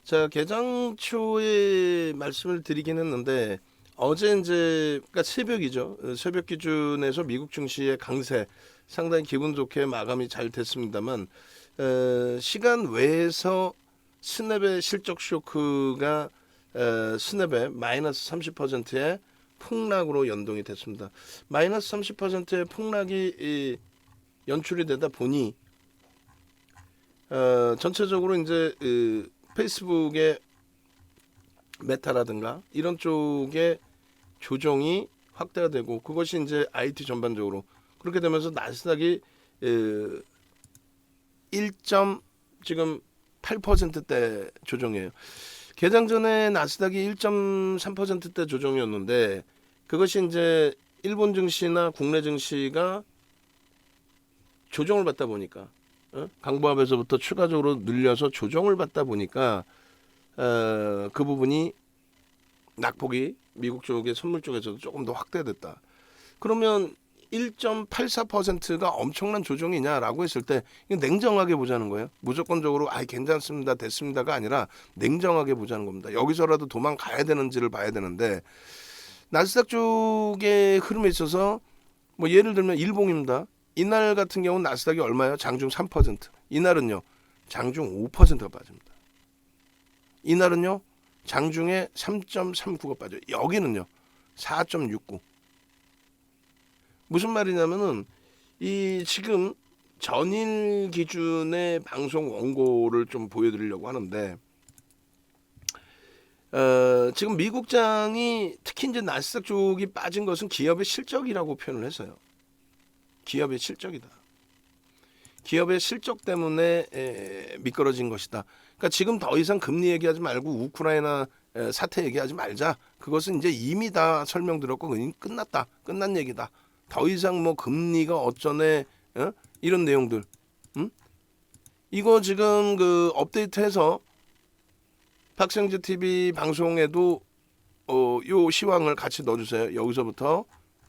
자, 개장 초에 말씀을 드리긴 했는데 어제 이제 그러니까 새벽이죠. 새벽 기준에서 미국 증시의 강세 상당히 기분 좋게 마감이 잘 됐습니다만 시간 외에서 스냅의 실적 쇼크가 스냅의 마이너스 30%의 폭락으로 연동이 됐습니다. 마이너스 30%의 폭락이 연출이 되다 보니 전체적으로 이제 페이스북의 메타라든가 이런 쪽에 조정이 확대가 되고 그것이 이제 IT 전반적으로 그렇게 되면서 나스닥이 1. 지금 8%대 조정이에요. 개장 전에 나스닥이 1.3%대 조정이었는데 그것이 이제 일본 증시나 국내 증시가 조정을 받다 보니까 강보합에서부터 추가적으로 늘려서 조정을 받다 보니까 그 부분이 낙폭이 미국 쪽의 선물 쪽에서도 조금 더 확대됐다. 그러면 1.84%가 엄청난 조정이냐라고 했을 때 냉정하게 보자는 거예요. 무조건적으로 괜찮습니다, 됐습니다가 아니라 냉정하게 보자는 겁니다. 여기서라도 도망가야 되는지를 봐야 되는데 나스닥 쪽의 흐름에 있어서 뭐 예를 들면 일봉입니다. 이날 같은 경우는 나스닥이 얼마예요? 장중 3%. 이날은요. 장중 5%가 빠집니다. 이날은요. 장중에 3.39가 빠져요. 여기는요. 4.69. 무슨 말이냐면은 이 지금 전일 기준의 방송 원고를 좀 보여드리려고 하는데 지금 미국장이 특히 이제 나스닥 쪽이 빠진 것은 기업의 실적이라고 표현을 했어요. 기업의 실적이다. 기업의 실적 때문에 미끄러진 것이다. 그러니까 지금 더 이상 금리 얘기하지 말고 우크라이나 사태 얘기하지 말자. 그것은 이제 이미 다 설명드렸고 끝났다. 끝난 얘기다. 더 이상 뭐 금리가 어쩌네 이런 내용들. 이거 지금 그 업데이트해서 박생지 TV 방송에도 요 시황을 같이 넣어주세요. 여기서부터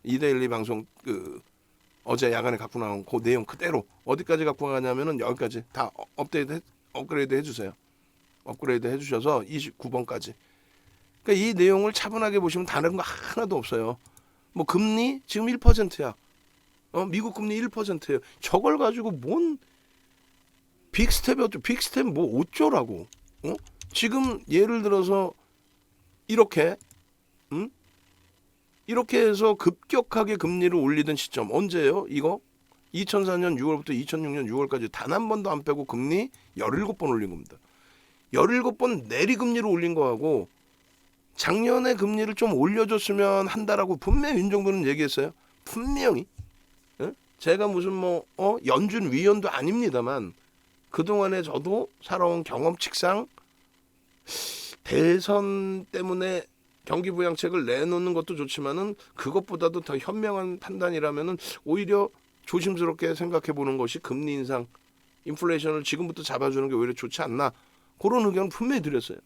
2대1 방송 어제 야간에 갖고 나온 그 내용 그대로 어디까지 갖고 가냐면은 여기까지 다 업그레이드 해주세요. 업그레이드 해주셔서 29번까지. 그러니까 이 내용을 차분하게 보시면 다른 거 하나도 없어요. 뭐 금리 지금 1%야. 미국 금리 1%예요. 저걸 가지고 뭔 빅스텝이었죠. 빅스텝 뭐 어쩌라고. 지금 예를 들어서 이렇게 이렇게 해서 급격하게 금리를 올리던 시점 언제예요? 이거 2004년 6월부터 2006년 6월까지 단 한 번도 안 빼고 금리 17번 올린 겁니다. 17번 내리금리를 올린 거하고 작년에 금리를 좀 올려줬으면 한다라고 분명히 윤정부는 얘기했어요. 분명히. 제가 무슨 연준 위원도 아닙니다만 그동안에 저도 살아온 경험칙상 대선 때문에 경기부양책을 내놓는 것도 좋지만은 그것보다도 더 현명한 판단이라면은 오히려 조심스럽게 생각해 보는 것이 금리 인상, 인플레이션을 지금부터 잡아주는 게 오히려 좋지 않나 그런 의견 분명히 드렸어요.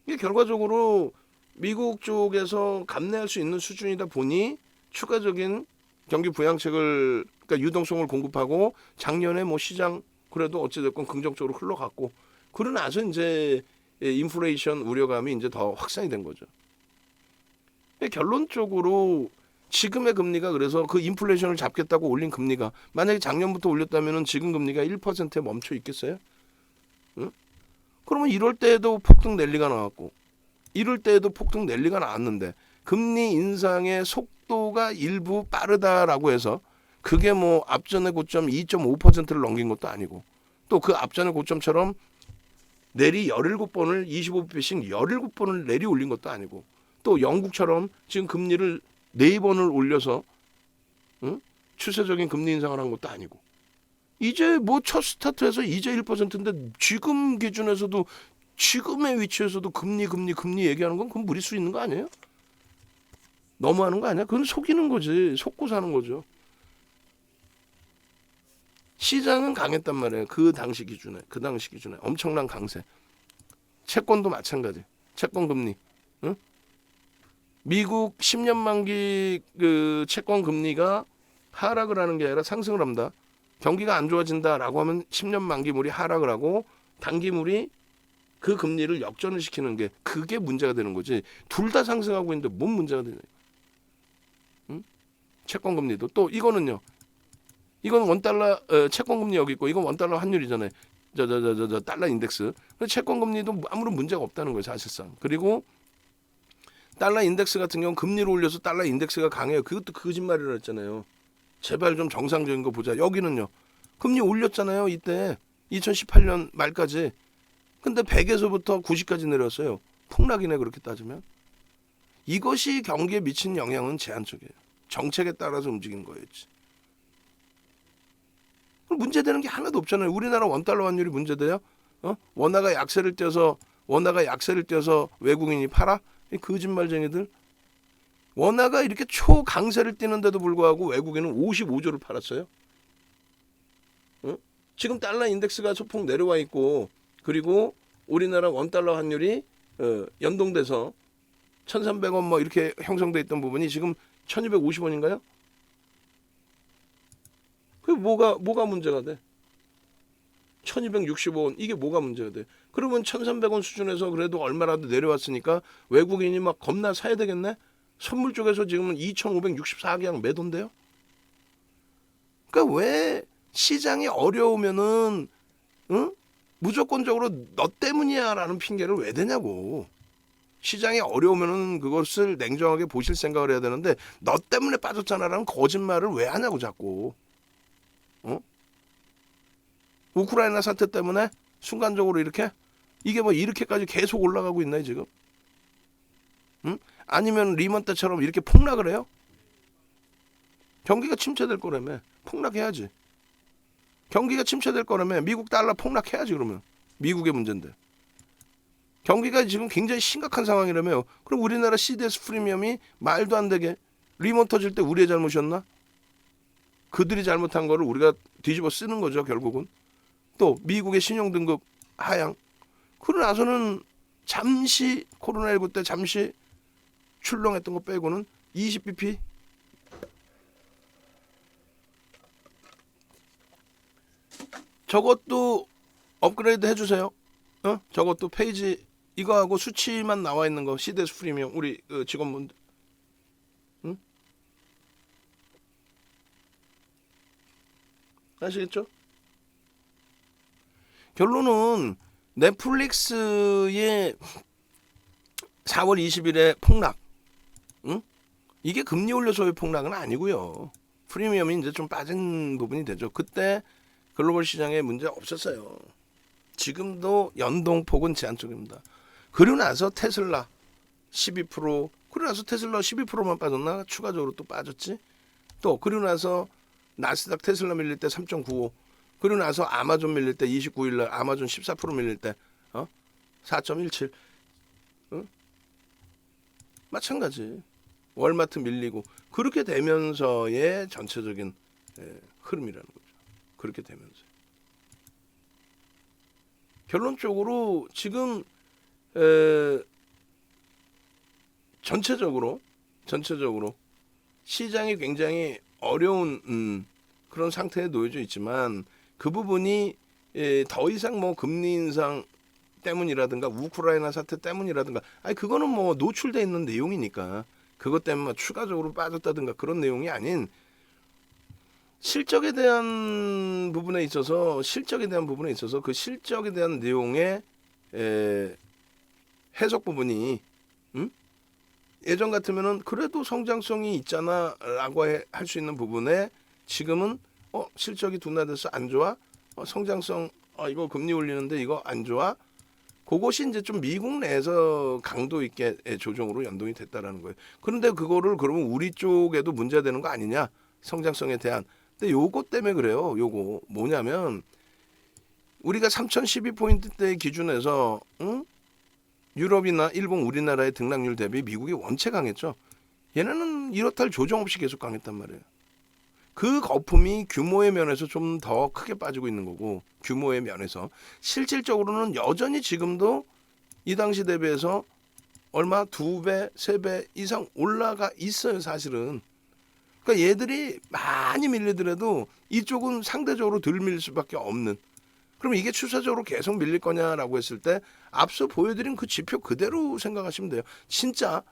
이게 결과적으로 미국 쪽에서 감내할 수 있는 수준이다 보니 추가적인 경기 부양책을 그러니까 유동성을 공급하고 작년에 뭐 시장 그래도 어찌됐건 긍정적으로 흘러갔고 그러고 나서 이제 인플레이션 우려감이 이제 더 확산이 된 거죠. 결론적으로 지금의 금리가 그래서 그 인플레이션을 잡겠다고 올린 금리가 만약에 작년부터 올렸다면은 지금 금리가 1%에 멈춰 있겠어요? 그러면 이럴 때에도 폭등 랠리가 나왔고 이럴 때에도 폭등 랠리가 나왔는데 금리 인상의 속도가 일부 빠르다라고 해서 그게 뭐 앞전의 고점 2.5%를 넘긴 것도 아니고 또 그 앞전의 고점처럼 내리 17번을 25bp씩 17번을 내리 올린 것도 아니고 또 영국처럼 지금 금리를 4번을 올려서 추세적인 금리 인상을 한 것도 아니고 이제 뭐 첫 스타트에서 이제 1%인데 지금 기준에서도 지금의 위치에서도 금리 얘기하는 건 그건 무리수 있는 거 아니에요? 너무하는 거 아니야? 그건 속이는 거지. 속고 사는 거죠. 시장은 강했단 말이에요. 그 당시 기준에 엄청난 강세. 채권도 마찬가지. 채권 금리. 미국 10년 만기 그 채권 금리가 하락을 하는 게 아니라 상승을 합니다. 경기가 안 좋아진다라고 하면 10년 만기물이 하락을 하고 단기물이 그 금리를 역전을 시키는 게 그게 문제가 되는 거지. 둘 다 상승하고 있는데 뭔 문제가 되냐. 응? 채권 금리도 또 이거는요. 이건 원달러 채권 금리 여기 있고 이건 원달러 환율이잖아요. 저 달러 인덱스. 채권 금리도 아무런 문제가 없다는 거예요, 사실상. 그리고 달러 인덱스 같은 경우는 금리를 올려서 달러 인덱스가 강해요. 그것도 거짓말이라 했잖아요. 제발 좀 정상적인 거 보자. 여기는요. 금리 올렸잖아요. 이때 2018년 말까지. 근데 100에서부터 90까지 내렸어요. 폭락이네 그렇게 따지면. 이것이 경기에 미친 영향은 제한적이에요. 정책에 따라서 움직이는 거였지. 문제되는 게 하나도 없잖아요. 우리나라 원달러 환율이 문제돼요? 원화가 약세를 떼서 외국인이 팔아? 이 거짓말쟁이들. 원화가 이렇게 초강세를 띄는데도 불구하고 외국인은 55조를 팔았어요. 지금 달러 인덱스가 소폭 내려와 있고 그리고 우리나라 원달러 환율이 연동돼서 1,300원 뭐 이렇게 형성돼 있던 부분이 지금 1,250원인가요? 그게 뭐가 문제가 돼? 1,265원 이게 뭐가 문제가 돼? 그러면 1,300원 수준에서 그래도 얼마라도 내려왔으니까 외국인이 막 겁나 사야 되겠네? 선물 쪽에서 지금은 2,564개 매도인데요? 그러니까 왜 시장이 어려우면은 무조건적으로 너 때문이야라는 핑계를 왜 대냐고. 시장이 어려우면은 그것을 냉정하게 보실 생각을 해야 되는데 너 때문에 빠졌잖아라는 거짓말을 왜 하냐고 자꾸. 우크라이나 사태 때문에 순간적으로 이게 뭐 이렇게까지 계속 올라가고 있나요 지금? 아니면 리먼 때처럼 이렇게 폭락을 해요? 경기가 침체될 거라며 폭락해야지. 경기가 침체될 거라며 미국 달러 폭락해야지 그러면. 미국의 문제인데. 경기가 지금 굉장히 심각한 상황이라며요. 그럼 우리나라 CDS 프리미엄이 말도 안 되게 리먼 터질 때 우리의 잘못이었나? 그들이 잘못한 거를 우리가 뒤집어 쓰는 거죠 결국은. 또 미국의 신용등급 하향. 그러고 나서는 잠시 코로나19 때 잠시 출렁했던 거 빼고는 20bp 저것도 업그레이드 해주세요. 저것도 페이지 이거하고 수치만 나와 있는 거 CDS 프리미엄 우리 직원분들. 응? 아시겠죠? 결론은 넷플릭스의 4월 20일에 폭락. 응? 이게 금리 올려서의 폭락은 아니고요. 프리미엄이 이제 좀 빠진 부분이 되죠. 그때 글로벌 시장에 문제 없었어요. 지금도 연동폭은 제한적입니다. 그리고 나서 테슬라 12%, 그리고 나서 테슬라 12%만 빠졌나? 추가적으로 또 빠졌지. 또 그리고 나서 나스닥 테슬라 밀릴 때 3.95. 그리고 나서 아마존 밀릴 때 29일 날 아마존 14% 밀릴 때 4.17. 마찬가지. 월마트 밀리고 그렇게 되면서의 전체적인 흐름이라는 거죠. 그렇게 되면서. 결론적으로 지금 전체적으로 시장이 굉장히 어려운 그런 상태에 놓여져 있지만 그 부분이 더 이상 뭐 금리 인상 때문이라든가 우크라이나 사태 때문이라든가 그거는 뭐 노출돼 있는 내용이니까 그것 때문에 추가적으로 빠졌다든가 그런 내용이 아닌 실적에 대한 부분에 있어서 그 실적에 대한 내용의 해석 부분이 예전 같으면은 그래도 성장성이 있잖아라고 할 수 있는 부분에 지금은 실적이 둔화돼서 안 좋아? 성장성 이거 금리 올리는데 이거 안 좋아? 그것이 이제 좀 미국 내에서 강도 있게 조정으로 연동이 됐다라는 거예요. 그런데 그거를 그러면 우리 쪽에도 문제가 되는 거 아니냐? 성장성에 대한. 근데 요거 때문에 그래요. 요거 뭐냐면 우리가 3012포인트대 기준에서 유럽이나 일본, 우리나라의 등락률 대비 미국이 원체 강했죠. 얘네는 이렇다 할 조정 없이 계속 강했단 말이에요. 그 거품이 규모의 면에서 좀 더 크게 빠지고 있는 거고 규모의 면에서 실질적으로는 여전히 지금도 이 당시 대비해서 얼마 2배, 3배 이상 올라가 있어요 사실은. 그러니까 얘들이 많이 밀리더라도 이쪽은 상대적으로 덜 밀릴 수밖에 없는 그럼 이게 추세적으로 계속 밀릴 거냐라고 했을 때 앞서 보여드린 그 지표 그대로 생각하시면 돼요. 진짜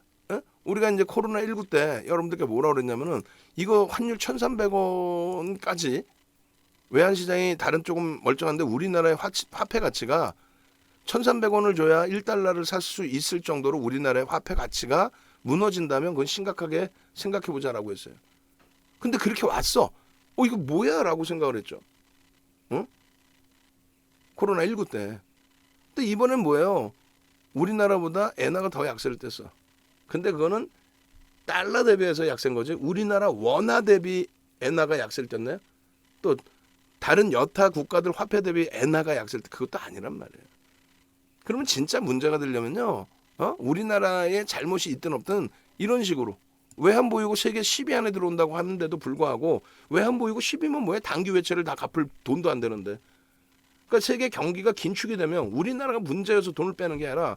우리가 이제 코로나19 때 여러분들께 뭐라 그랬냐면은 이거 환율 1,300원까지 외환시장이 다른 쪽은 멀쩡한데 우리나라의 화폐 가치가 1,300원을 줘야 1달러를 살 수 있을 정도로 우리나라의 화폐 가치가 무너진다면 그건 심각하게 생각해보자라고 했어요. 근데 그렇게 왔어. 이거 뭐야? 라고 생각을 했죠. 응? 코로나19 때. 근데 이번엔 뭐예요? 우리나라보다 엔화가 더 약세를 뗐어. 근데 그거는 달러 대비해서 약세인 거지. 우리나라 원화 대비 엔화가 약세를 뗐나요? 또 다른 여타 국가들 화폐 대비 엔화가 약세를 뗐 그것도 아니란 말이에요. 그러면 진짜 문제가 되려면요. 우리나라에 잘못이 있든 없든 이런 식으로 외환 보유고 세계 10위 안에 들어온다고 하는데도 불구하고 외환 보유고 10위면 뭐야? 단기 외채를 다 갚을 돈도 안 되는데. 그러니까 세계 경기가 긴축이 되면 우리나라가 문제여서 돈을 빼는 게 아니라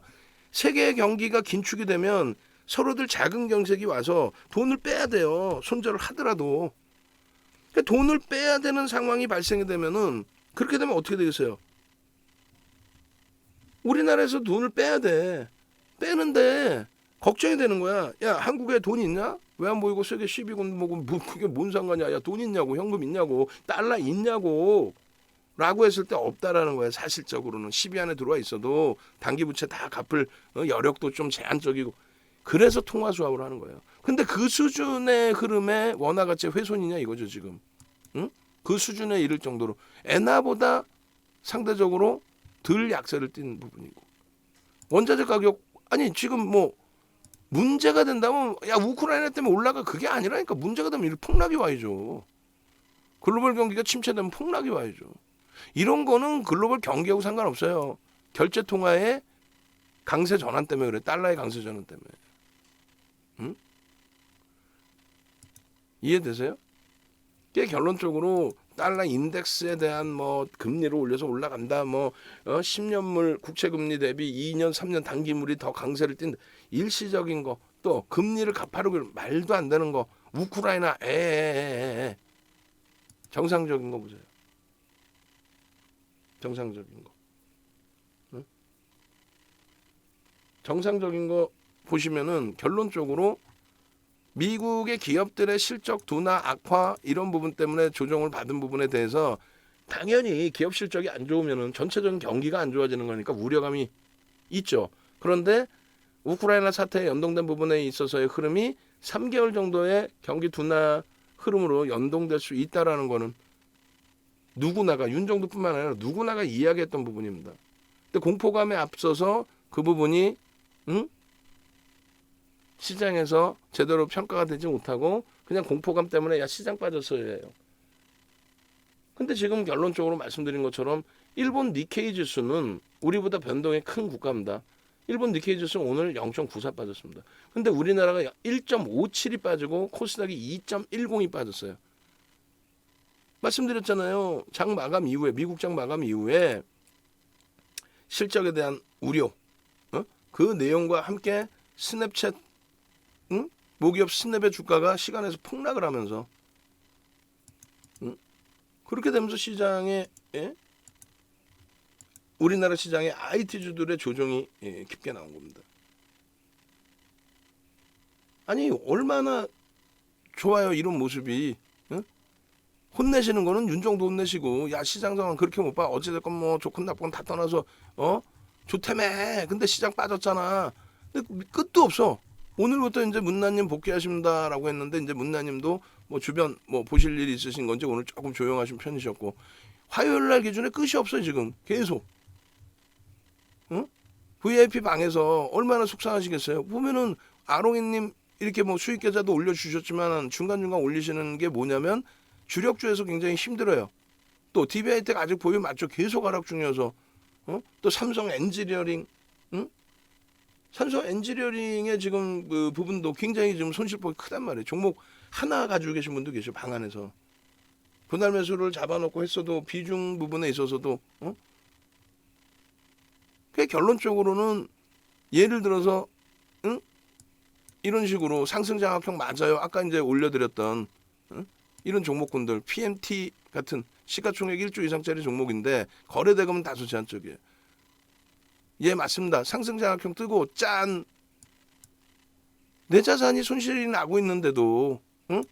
세계 경기가 긴축이 되면 서로들 작은 경색이 와서 돈을 빼야 돼요. 손절을 하더라도. 그러니까 돈을 빼야 되는 상황이 발생이 되면은 그렇게 되면 어떻게 되겠어요? 우리나라에서 돈을 빼야 돼. 빼는데 걱정이 되는 거야. 야, 한국에 돈 있냐? 왜 안 보이고 세계 10위군 뭐고 그게 뭔 상관이야? 야, 돈 있냐고, 현금 있냐고, 달러 있냐고. 라고 했을 때 없다라는 거야. 사실적으로는 10위 안에 들어와 있어도 단기 부채 다 갚을 여력도 좀 제한적이고. 그래서 통화 수합을 하는 거예요. 근데 그 수준의 흐름에 원화 가치 훼손이냐 이거죠 지금. 응? 그 수준에 이를 정도로 엔화보다 상대적으로 덜 약세를 띈 부분이고 원자재 가격 아니 지금 뭐 문제가 된다면 야 우크라이나 때문에 올라가 그게 아니라니까 문제가 되면 이렇게 폭락이 와야죠. 글로벌 경기가 침체되면 폭락이 와야죠. 이런 거는 글로벌 경기하고 상관없어요. 결제 통화의 강세 전환 때문에 그래. 달러의 강세 전환 때문에. 응? 이해되세요? 이게 결론적으로 달러 인덱스에 대한 뭐 금리를 올려서 올라간다. 뭐 10년물 국채 금리 대비 2년 3년 단기물이 더 강세를 띈다. 일시적인 거. 또 금리를 가파르고 말도 안 되는 거. 우크라이나 정상적인 거 보세요. 정상적인 거. 응? 정상적인 거 보시면은 결론적으로 미국의 기업들의 실적 둔화 악화 이런 부분 때문에 조정을 받은 부분에 대해서 당연히 기업 실적이 안 좋으면은 전체적인 경기가 안 좋아지는 거니까 우려감이 있죠. 그런데 우크라이나 사태에 연동된 부분에 있어서의 흐름이 3개월 정도의 경기 둔화 흐름으로 연동될 수 있다라는 거는 누구나가 윤정도뿐만 아니라 누구나가 이야기했던 부분입니다. 근데 공포감에 앞서서 그 부분이 시장에서 제대로 평가가 되지 못하고 그냥 공포감 때문에 야 시장 빠졌어요 해요. 근데 지금 결론적으로 말씀드린 것처럼 일본 니케이 지수는 우리보다 변동이 큰 국가입니다. 일본 니케이 지수는 오늘 0.94 빠졌습니다. 근데 우리나라가 1.57이 빠지고 코스닥이 2.10이 빠졌어요. 말씀드렸잖아요. 장 마감 이후에 미국 장 마감 이후에 실적에 대한 우려 그 내용과 함께 스냅챗 모기업 스냅의 주가가 시간에서 폭락을 하면서 그렇게 되면서 시장에 우리나라 시장의 IT주들의 조정이 깊게 나온 겁니다. 아니 얼마나 좋아요 이런 모습이. 혼내시는 거는 윤정도 혼내시고 야 시장 상황 그렇게 못 봐. 어찌됐건 뭐 좋건 나쁜 다 떠나서 좋다며. 근데 시장 빠졌잖아. 근데 끝도 없어. 오늘부터 이제 문나님 복귀하십니다라고 했는데 이제 문나님도 뭐 주변 뭐 보실 일이 있으신 건지 오늘 조금 조용하신 편이셨고 화요일 날 기준에 끝이 없어요 지금 계속. VIP 방에서 얼마나 속상하시겠어요. 보면은 아롱이님 이렇게 뭐 수익 계좌도 올려주셨지만 중간중간 올리시는 게 뭐냐면 주력주에서 굉장히 힘들어요. 또 DB하이텍 아직 보유 맞죠. 계속 하락 중이어서 또 삼성 엔지니어링 삼성 엔지니어링의 지금 그 부분도 굉장히 지금 손실폭이 크단 말이에요. 종목 하나 가지고 계신 분도 계셔 방 안에서. 분할 매수를 잡아놓고 했어도 비중 부분에 있어서도 그 결론적으로는 예를 들어서 이런 식으로 상승 장악형 맞아요. 아까 이제 올려드렸던 이런 종목군들 PMT 같은 시가총액 1조 이상짜리 종목인데 거래대금은 다소 제한적이에요. 예, 맞습니다. 상승장악형 뜨고 짠. 내 자산이 손실이 나고 있는데도 응?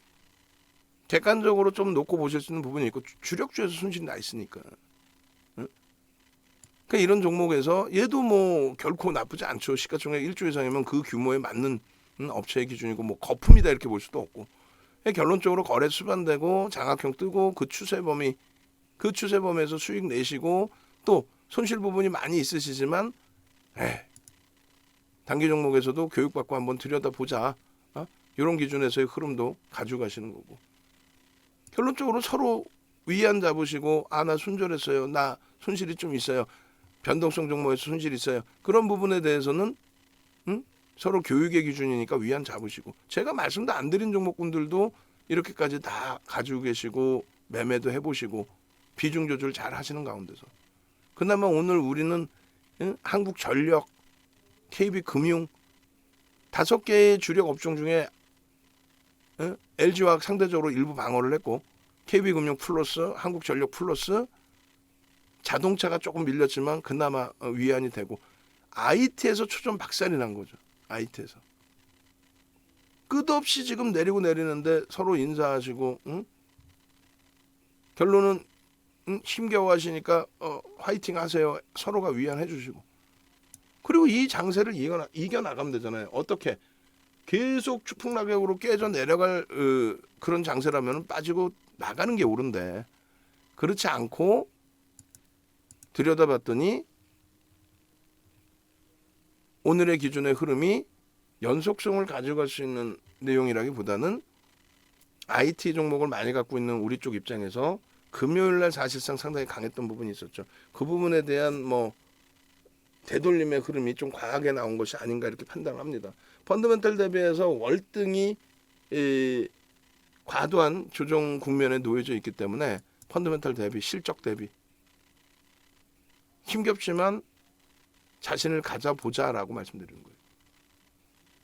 객관적으로 좀 놓고 보실 수 있는 부분이 있고 주력주에서 손실이 나 있으니까. 응? 그러니까 이런 종목에서 얘도 뭐 결코 나쁘지 않죠. 시가총액 1조 이상이면 그 규모에 맞는 업체의 기준이고 뭐 거품이다 이렇게 볼 수도 없고. 결론적으로 거래 수반되고 장악형 뜨고 그 추세범에서 수익 내시고 또 손실 부분이 많이 있으시지만 단기 종목에서도 교육받고 한번 들여다보자. 이런 기준에서의 흐름도 가져가시는 거고. 결론적으로 서로 위안 잡으시고 나 손절했어요. 나 손실이 좀 있어요. 변동성 종목에서 손실이 있어요. 그런 부분에 대해서는 서로 교육의 기준이니까 위안 잡으시고 제가 말씀도 안 드린 종목군들도 이렇게까지 다 가지고 계시고 매매도 해보시고 비중 조절 잘 하시는 가운데서 그나마 오늘 우리는 한국전력, KB금융 5개의 주력 업종 중에 LG화학 상대적으로 일부 방어를 했고 KB금융 플러스 한국전력 플러스 자동차가 조금 밀렸지만 그나마 위안이 되고 IT에서 초점 박살이 난 거죠. IT에서 끝없이 지금 내리고 내리는데 서로 인사하시고 결론은 힘겨워하시니까 화이팅 하세요. 서로가 위안해 주시고 그리고 이 장세를 이겨나가면 되잖아요. 어떻게 계속 추풍낙엽으로 깨져 내려갈 그런 장세라면 빠지고 나가는 게 옳은데 그렇지 않고 들여다봤더니 오늘의 기준의 흐름이 연속성을 가져갈 수 있는 내용이라기보다는 IT 종목을 많이 갖고 있는 우리 쪽 입장에서 금요일날 사실상 상당히 강했던 부분이 있었죠. 그 부분에 대한 되돌림의 흐름이 좀 과하게 나온 것이 아닌가 이렇게 판단합니다. 펀더멘털 대비해서 월등히 과도한 조정 국면에 놓여져 있기 때문에 펀더멘털 대비, 실적 대비 힘겹지만 자신을 가져보자라고 말씀드리는 거예요.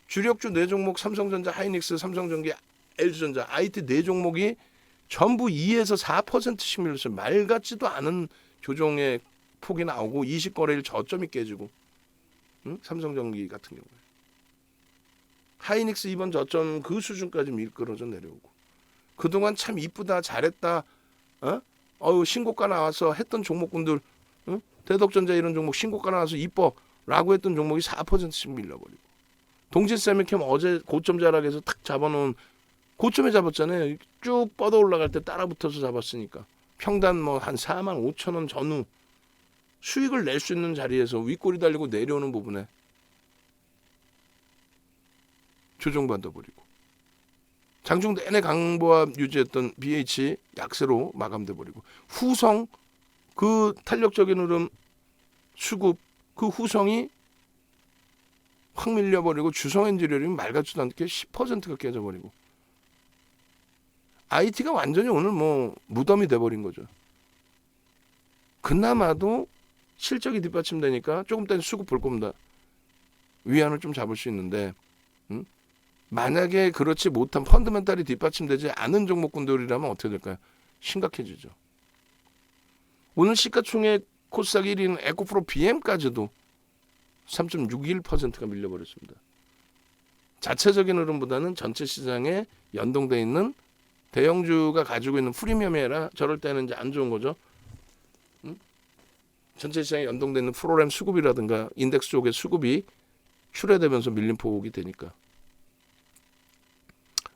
주력주 4종목 삼성전자, 하이닉스, 삼성전기, LG전자, IT 4종목이 전부 2에서 4%씩 밀렸어요. 말 같지도 않은 조정의 폭이 나오고 20거래일 저점이 깨지고 삼성전기 같은 경우에 하이닉스 이번 저점 그 수준까지 미끄러져 내려오고 그동안 참 이쁘다 잘했다 신고가 나와서 했던 종목군들 대덕전자 이런 종목 신고가 나와서 이뻐 라고 했던 종목이 4%씩 밀려버리고 동진세미캠 어제 고점 자락에서 탁 잡아놓은 고점에 잡았잖아요. 쭉 뻗어 올라갈 때 따라붙어서 잡았으니까 평단 한 45,000원 전후 수익을 낼 수 있는 자리에서 윗꼬리 달리고 내려오는 부분에 조정받아 버리고 장중 내내 강보합 유지했던 BH 약세로 마감돼 버리고 후성 그 탄력적인 흐름 수급 그 후성이 확 밀려버리고 주성엔지니어링이 말 같지도 않게 10%가 깨져버리고 IT가 완전히 오늘 무덤이 돼버린 거죠. 그나마도 실적이 뒷받침되니까 조금 더 수급 볼 겁니다. 위안을 좀 잡을 수 있는데 만약에 그렇지 못한 펀더멘탈이 뒷받침되지 않은 종목군들이라면 어떻게 될까요? 심각해지죠. 오늘 시가총액 코스닥 1위는 에코프로 BM까지도 3.61%가 밀려버렸습니다. 자체적인 흐름보다는 전체 시장에 연동돼 있는 대형주가 가지고 있는 프리미엄이 아니라 저럴 때는 이제 안 좋은 거죠. 전체 시장에 연동돼 있는 프로그램 수급이라든가 인덱스 쪽의 수급이 출회되면서 밀린 폭이 되니까.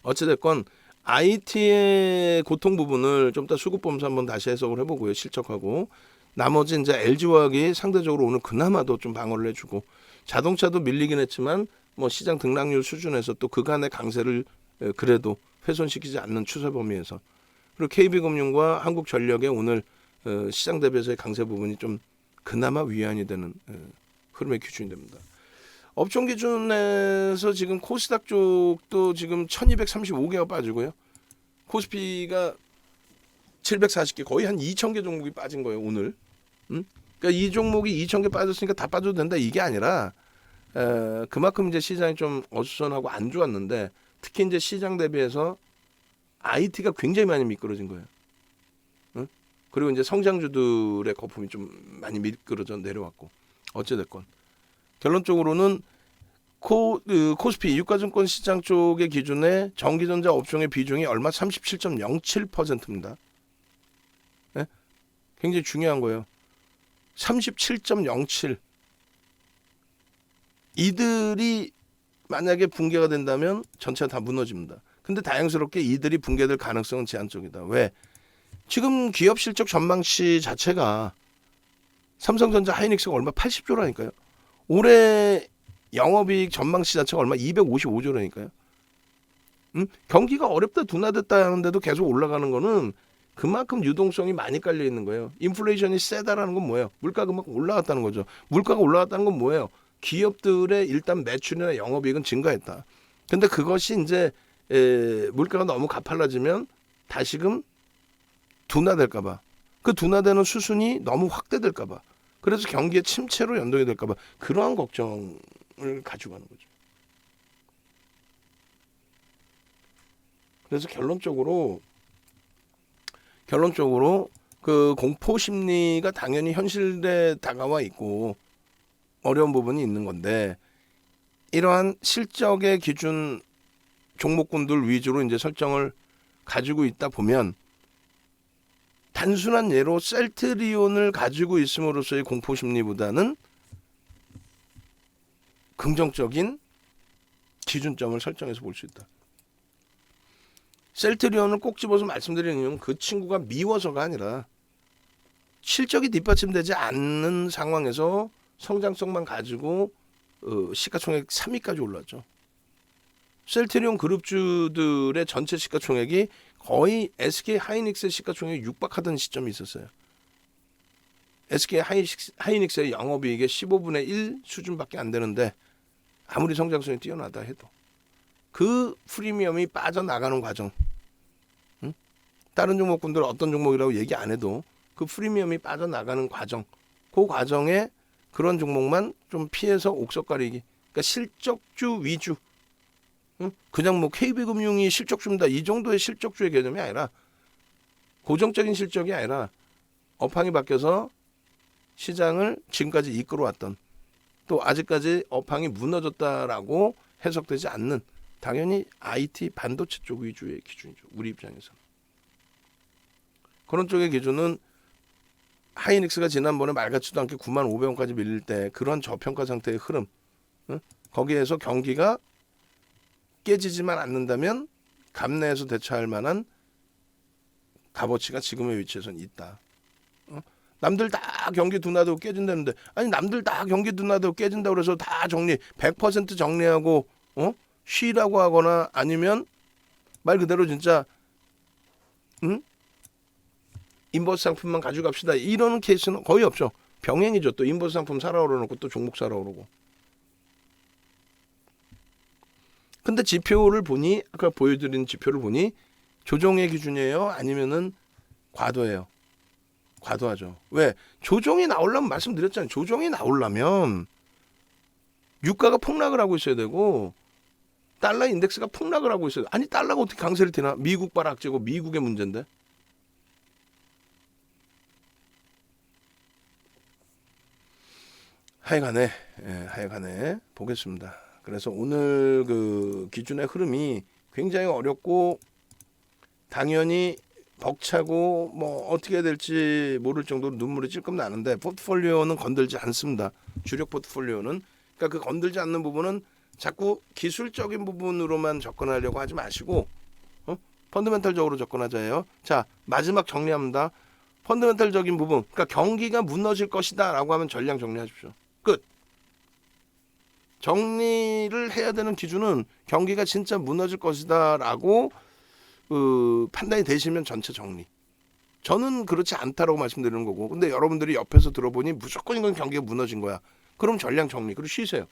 어찌됐건 IT의 고통 부분을 좀 더 수급 보면서 한번 다시 해석을 해보고요. 실적하고. 나머지 이제 LG화학이 상대적으로 오늘 그나마도 좀 방어를 해주고 자동차도 밀리긴 했지만 시장 등락률 수준에서 또 그간의 강세를 그래도 훼손시키지 않는 추세 범위에서 그리고 KB금융과 한국전력의 오늘 시장 대비해서의 강세 부분이 좀 그나마 위안이 되는 흐름의 기준이 됩니다. 업종 기준에서 지금 코스닥 쪽도 지금 1235개가 빠지고요. 코스피가 740개 거의 한 2,000개 종목이 빠진 거예요 오늘. 그러니까 이 종목이 2,000개 빠졌으니까 다 빠져도 된다 이게 아니라 그만큼 이제 시장이 좀 어수선하고 안 좋았는데 특히 이제 시장 대비해서 IT가 굉장히 많이 미끄러진 거예요. 응? 그리고 이제 성장주들의 거품이 좀 많이 미끄러져 내려왔고 어찌됐건 결론적으로는 코스피 유가증권 시장 쪽의 기준에 전기전자 업종의 비중이 얼마 37.07%입니다. 네? 굉장히 중요한 거예요. 37.07. 이들이 만약에 붕괴가 된다면 전체가 다 무너집니다. 근데 다행스럽게 이들이 붕괴될 가능성은 제한적이다. 왜? 지금 기업 실적 전망치 자체가 삼성전자 하이닉스가 얼마 80조라니까요. 올해 영업이익 전망치 자체가 얼마 255조라니까요. 경기가 어렵다 둔화됐다 하는데도 계속 올라가는 거는 그만큼 유동성이 많이 깔려 있는 거예요. 인플레이션이 세다라는 건 뭐예요? 물가가 그만큼 올라갔다는 거죠. 물가가 올라갔다는 건 뭐예요? 기업들의 일단 매출이나 영업이익은 증가했다. 근데 그것이 이제 물가가 너무 가팔라지면 다시금 둔화될까봐, 그 둔화되는 수순이 너무 확대될까봐, 그래서 경기의 침체로 연동이 될까봐 그러한 걱정을 가지고 가는 거죠. 그래서 결론적으로 그 공포 심리가 당연히 현실에 다가와 있고 어려운 부분이 있는 건데, 이러한 실적의 기준 종목군들 위주로 이제 설정을 가지고 있다 보면 단순한 예로 셀트리온을 가지고 있음으로써의 공포 심리보다는 긍정적인 기준점을 설정해서 볼 수 있다. 셀트리온을 꼭 집어서 말씀드리는 이유는 그 친구가 미워서가 아니라 실적이 뒷받침되지 않는 상황에서 성장성만 가지고 시가총액 3위까지 올랐죠. 셀트리온 그룹주들의 전체 시가총액이 거의 SK 하이닉스의 시가총액에 육박하던 시점이 있었어요. SK 하이닉스의 영업이익의 15분의 1 수준밖에 안 되는데 아무리 성장성이 뛰어나다 해도 그 프리미엄이 빠져나가는 과정, 다른 종목군들 어떤 종목이라고 얘기 안 해도 그 프리미엄이 빠져나가는 과정, 그 과정에 그런 종목만 좀 피해서 옥석 가리기. 그러니까 실적주 위주. 그냥 뭐 KB금융이 실적주입니다, 이 정도의 실적주의 개념이 아니라, 고정적인 실적이 아니라 업황이 바뀌어서 시장을 지금까지 이끌어왔던, 또 아직까지 업황이 무너졌다라고 해석되지 않는, 당연히 IT 반도체 쪽 위주의 기준이죠. 우리 입장에서는. 그런 쪽의 기준은 하이닉스가 지난번에 말 같지도 않게 95,500원까지 밀릴 때 그런 저평가 상태의 흐름, 거기에서 경기가 깨지지만 않는다면 감내해서 대처할 만한 값어치가 지금의 위치에서는 있다. 남들 다 경기 둔화되고 깨진다는데, 아니 남들 다 경기 둔화되고 깨진다고 그래서 다 정리 100% 정리하고 쉬라고 하거나, 아니면 말 그대로 진짜 인버스 상품만 가지고 갑시다, 이런 케이스는 거의 없죠. 병행이죠. 또 인버스 상품 사라 그러놓고 또 종목 사라 그러고. 근데 지표를 보니, 아까 보여드린 지표를 보니 조정의 기준이에요? 아니면은 과도예요? 과도하죠. 왜? 조정이 나오려면, 말씀드렸잖아요. 조정이 나오려면 유가가 폭락을 하고 있어야 되고 달러 인덱스가 폭락을 하고 있어요. 아니 달러가 어떻게 강세를 튀나? 미국 발악제고 미국의 문제인데. 하여간에 보겠습니다. 그래서 오늘 그 기준의 흐름이 굉장히 어렵고 당연히 벅차고 뭐 어떻게 될지 모를 정도로 눈물이 찔끔 나는데, 포트폴리오는 건들지 않습니다. 주력 포트폴리오는. 그러니까 그 건들지 않는 부분은 자꾸 기술적인 부분으로만 접근하려고 하지 마시고 펀더멘털적으로 접근하자예요. 자, 마지막 정리합니다. 펀더멘털적인 부분, 그러니까 경기가 무너질 것이다 라고 하면 전량 정리하십시오. 끝. 정리를 해야 되는 기준은 경기가 진짜 무너질 것이다 라고 판단이 되시면 전체 정리. 저는 그렇지 않다라고 말씀드리는 거고, 근데 여러분들이 옆에서 들어보니 무조건 이건 경기가 무너진 거야, 그럼 전량 정리. 그리고 쉬세요.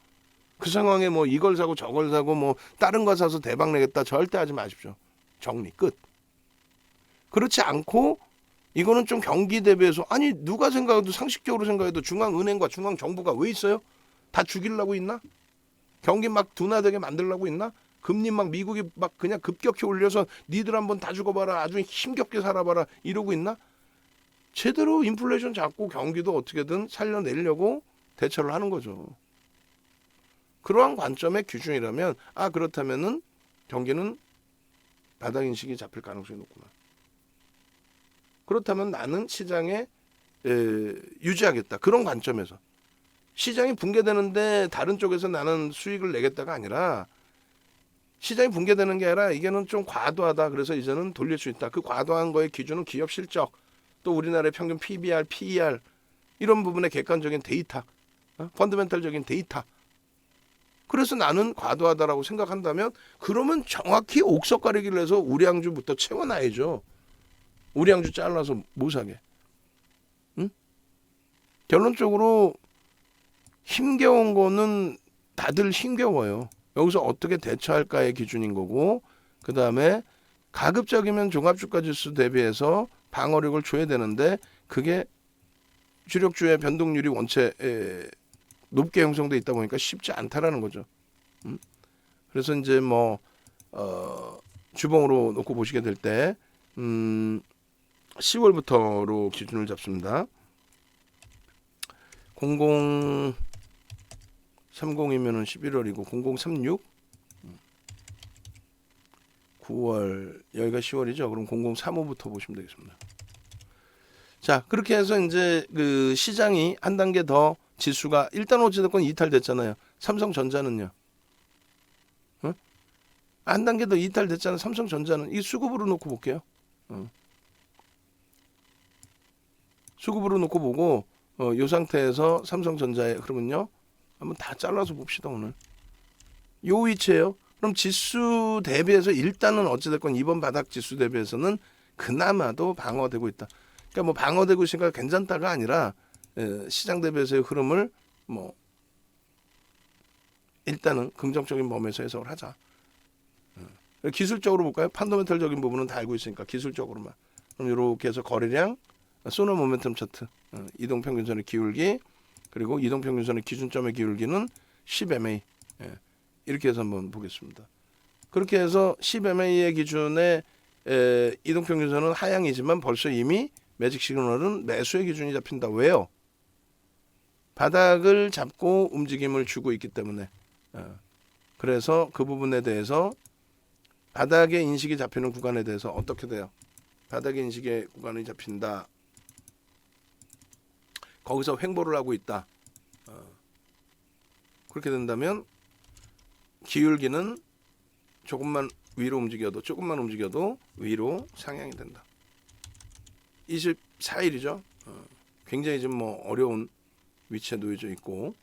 그 상황에 뭐 이걸 사고 저걸 사고 뭐 다른 거 사서 대박 내겠다 절대 하지 마십시오. 정리. 끝. 그렇지 않고 이거는 좀 경기 대비해서, 아니 누가 생각해도, 상식적으로 생각해도 중앙은행과 중앙정부가 왜 있어요? 다 죽이려고 있나? 경기 막 둔화되게 만들려고 있나? 금리 막 미국이 막 그냥 급격히 올려서 니들 한번 다 죽어봐라, 아주 힘겹게 살아봐라 이러고 있나? 제대로 인플레이션 잡고 경기도 어떻게든 살려내려고 대처를 하는 거죠. 그러한 관점의 기준이라면 그렇다면은 경기는 바닥 인식이 잡힐 가능성이 높구나. 그렇다면 나는 시장에 유지하겠다. 그런 관점에서 시장이 붕괴되는데 다른 쪽에서 나는 수익을 내겠다가 아니라 시장이 붕괴되는 게 아니라 이게는 좀 과도하다. 그래서 이제는 돌릴 수 있다. 그 과도한 거의 기준은 기업 실적, 또 우리나라의 평균 PBR, PER 이런 부분의 객관적인 데이터, 펀더멘털적인 데이터. 그래서 나는 과도하다라고 생각한다면 그러면 정확히 옥석 가리기를 해서 우량주부터 채워놔야죠. 우량주 잘라서 못 사게. 응? 결론적으로 힘겨운 거는 다들 힘겨워요. 여기서 어떻게 대처할까의 기준인 거고, 그 다음에 가급적이면 종합주가지수 대비해서 방어력을 줘야 되는데 그게 주력주의 변동률이 원체 높게 형성돼 있다 보니까 쉽지 않다라는 거죠. 그래서 이제 뭐 주봉으로 놓고 보시게 될 때 10월부터로 기준을 잡습니다. 0030이면은 11월이고 0036 9월 여기가 10월이죠. 그럼 0035부터 보시면 되겠습니다. 자, 그렇게 해서 이제 그 시장이 한 단계 더 지수가 일단 어찌됐건 이탈됐잖아요. 삼성전자는요. 한 단계 더 이탈됐잖아요. 삼성전자는 이 수급으로 놓고 볼게요. 수급으로 놓고 보고 이 상태에서 삼성전자에 그러면요. 한번 다 잘라서 봅시다 오늘. 요 위치에요. 그럼 지수 대비해서 일단은 어찌됐건 이번 바닥 지수 대비해서는 그나마도 방어되고 있다. 그러니까 뭐 방어되고 있으니까 괜찮다가 아니라 시장 대비해서의 흐름을 뭐 일단은 긍정적인 범위에서 해석을 하자. 기술적으로 볼까요? 판더멘털적인 부분은 다 알고 있으니까 기술적으로만. 그럼 이렇게 해서 거래량, 소너 모멘텀 차트, 이동평균선의 기울기, 그리고 이동평균선의 기준점의 기울기는 10MA. 이렇게 해서 한번 보겠습니다. 그렇게 해서 10MA의 기준에 이동평균선은 하향이지만 벌써 이미 매직 시그널은 매수의 기준이 잡힌다. 왜요? 바닥을 잡고 움직임을 주고 있기 때문에. 그래서 그 부분에 대해서 바닥의 인식이 잡히는 구간에 대해서 어떻게 돼요? 바닥의 인식의 구간이 잡힌다. 거기서 횡보를 하고 있다. 그렇게 된다면 기울기는 조금만 움직여도 위로 상향이 된다. 24일이죠. 굉장히 좀 뭐 어려운 위치에 놓여져 있고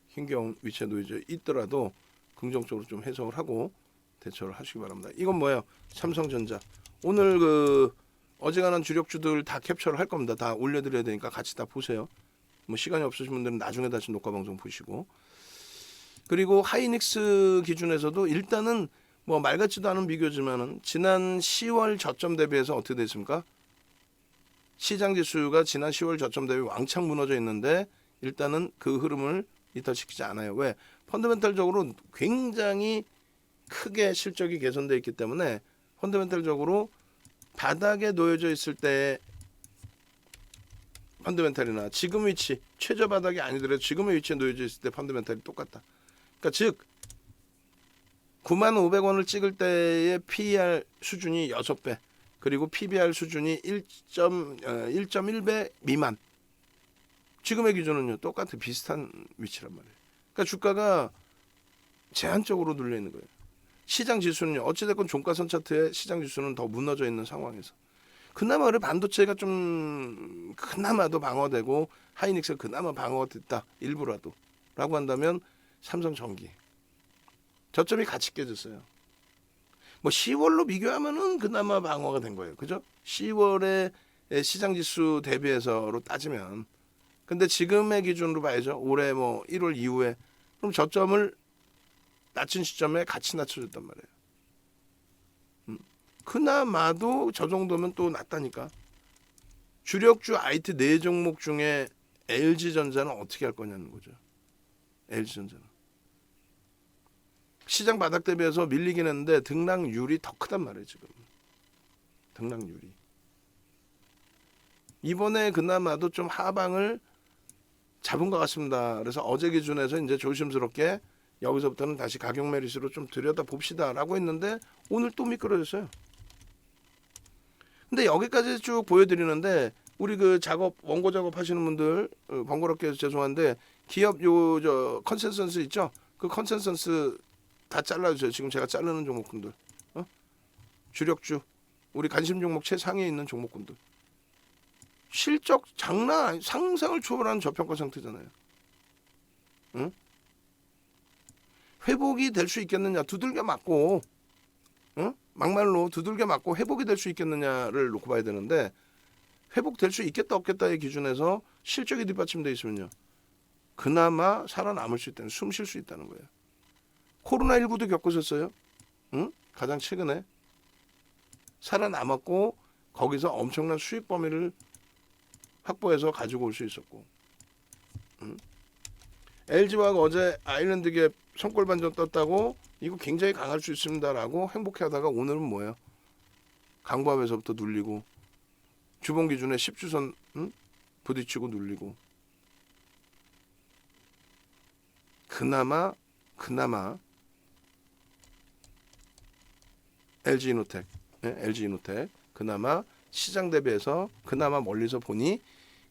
힘겨운 위치에 놓여져 있더라도 긍정적으로 좀 해석을 하고 대처를 하시기 바랍니다. 이건 뭐예요? 삼성전자. 오늘 그 어지간한 주력주들 다 캡처를 할 겁니다. 다 올려드려야 되니까 같이 다 보세요. 뭐 시간이 없으신 분들은 나중에 다시 녹화 방송 보시고. 그리고 하이닉스 기준에서도 일단은 뭐 말 같지도 않은 비교지만은 지난 10월 저점 대비해서 어떻게 됐습니까? 시장 지수가 지난 10월 저점 대비 왕창 무너져 있는데 일단은 그 흐름을 이탈시키지 않아요. 왜? 펀더멘털적으로 굉장히 크게 실적이 개선되어 있기 때문에 펀더멘털적으로 바닥에 놓여져 있을 때 펀더멘털이나 지금 위치, 최저 바닥이 아니더라도 지금의 위치에 놓여져 있을 때 펀더멘털이 똑같다. 그러니까 즉 95,500원을 찍을 때의 PER 수준이 6배, 그리고 PBR 수준이 1.1배 미만. 지금의 기준은요 똑같은 비슷한 위치란 말이에요. 그러니까 주가가 제한적으로 눌려 있는 거예요. 시장 지수는요 어찌됐건 종가선 차트에 시장 지수는 더 무너져 있는 상황에서 그나마 우리 반도체가 좀 그나마도 방어되고 하이닉스가 그나마 방어됐다 일부라도 라고 한다면 삼성전기 저점이 같이 깨졌어요. 뭐 10월로 비교하면은 그나마 방어가 된 거예요. 그죠? 10월에 시장 지수 대비해서로 따지면. 근데 지금의 기준으로 봐야죠. 올해 뭐 1월 이후에 그럼 저점을 낮춘 시점에 같이 낮춰줬단 말이에요. 그나마도 저 정도면 또 낮다니까. 주력주 IT 4종목 중에 LG전자는 어떻게 할 거냐는 거죠. LG전자는. 시장 바닥 대비해서 밀리긴 했는데 등락률이 더 크단 말이에요 지금. 등락률이. 이번에 그나마도 좀 하방을 잡은 것 같습니다. 그래서 어제 기준에서 이제 조심스럽게 여기서부터는 다시 가격 메리스로 좀 들여다 봅시다라고 했는데 오늘 또 미끄러졌어요. 근데 여기까지 쭉 보여드리는데 우리 그 작업 원고 작업 하시는 분들 번거롭게 해서 죄송한데 기업 요 저 컨센서스 있죠? 그 컨센서스 다 잘라주세요. 지금 제가 자르는 종목군들, 주력주 우리 관심 종목 최상위에 있는 종목군들. 실적 장난 아니, 상상을 초월하는 저평가 상태잖아요. 응? 회복이 될 수 있겠느냐 두들겨 맞고, 응? 막말로 두들겨 맞고 회복이 될 수 있겠느냐를 놓고 봐야 되는데 회복될 수 있겠다 없겠다의 기준에서 실적이 뒷받침돼 있으면요 그나마 살아남을 수 있다는, 숨 쉴 수 있다는 거예요. 코로나19도 겪으셨어요? 응? 가장 최근에 살아남았고 거기서 엄청난 수익 범위를 확보해서 가지고 올 수 있었고, 응? LG화학 어제 아일랜드 기업 손골 반전 떴다고 이거 굉장히 강할 수 있습니다라고 행복해하다가 오늘은 뭐예요? 강보합에서부터 눌리고 주봉 기준에 10주선 부딪히고 눌리고. 그나마 LG이노텍, LG이노텍 그나마 시장 대비해서 그나마 멀리서 보니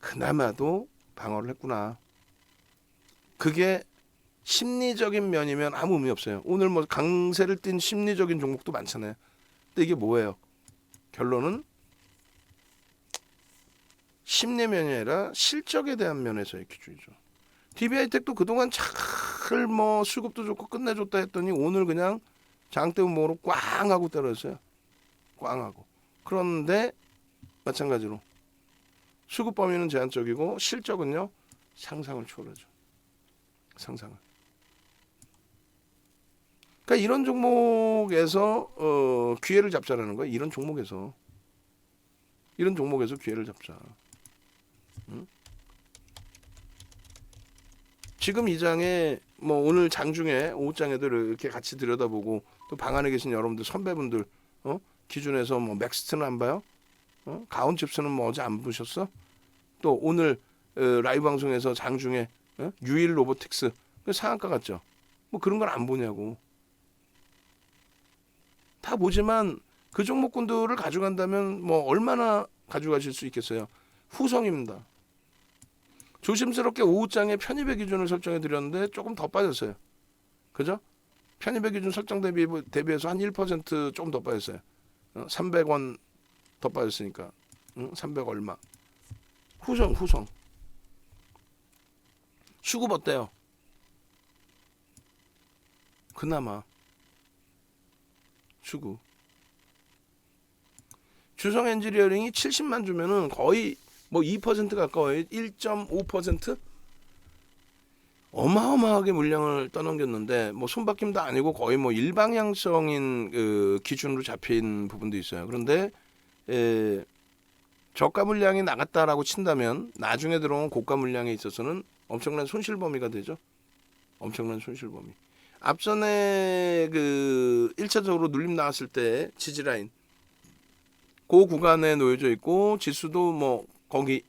그나마도 방어를 했구나. 그게 심리적인 면이면 아무 의미 없어요. 오늘 뭐 강세를 띈 심리적인 종목도 많잖아요. 근데 이게 뭐예요? 결론은 심리 면이 아니라 실적에 대한 면에서의 기준이죠. DB하이텍도 그동안 잘 뭐 수급도 좋고 끝내줬다 했더니 오늘 그냥 장대음봉으로 꽝 하고 떨어졌어요. 꽝 하고. 그런데 마찬가지로 수급 범위는 제한적이고 실적은요 상상을 초월하죠. 상상을. 그러니까 이런 종목에서 기회를 잡자라는 거예요. 이런 종목에서 기회를 잡자. 응? 지금 이 장에 뭐 오늘 장중에 오후장에도 이렇게 같이 들여다보고 또 방 안에 계신 여러분들 선배분들 기준에서 뭐 맥스트는 안 봐요? 가온칩스는 뭐 어제 안 보셨어? 또 오늘 라이브 방송에서 장중에 유일 로보틱스 상한가 같죠? 뭐 그런 걸 안 보냐고. 다 보지만 그 종목군들을 가져간다면 뭐 얼마나 가져가실 수 있겠어요? 후성입니다. 조심스럽게 오후장에 편입의 기준을 설정해 드렸는데 조금 더 빠졌어요. 그죠? 편입의 기준 설정 대비해서 한 1% 조금 더 빠졌어요. 300원 더 빠졌으니까 300 얼마. 후성 수급 어때요? 그나마 수급. 주성 엔지니어링이 70만 주면은 거의 뭐 2% 가까워요. 1.5%? 어마어마하게 물량을 떠넘겼는데 뭐 손바뀜도 아니고 거의 뭐 일방향성인 그 기준으로 잡힌 부분도 있어요. 그런데 저가 물량이 나갔다라고 친다면 나중에 들어온 고가 물량에 있어서는 엄청난 손실 범위가 되죠. 엄청난 손실 범위. 앞전에 그 1차적으로 눌림 나왔을 때 지지라인 그 구간에 놓여져 있고 지수도 뭐 거기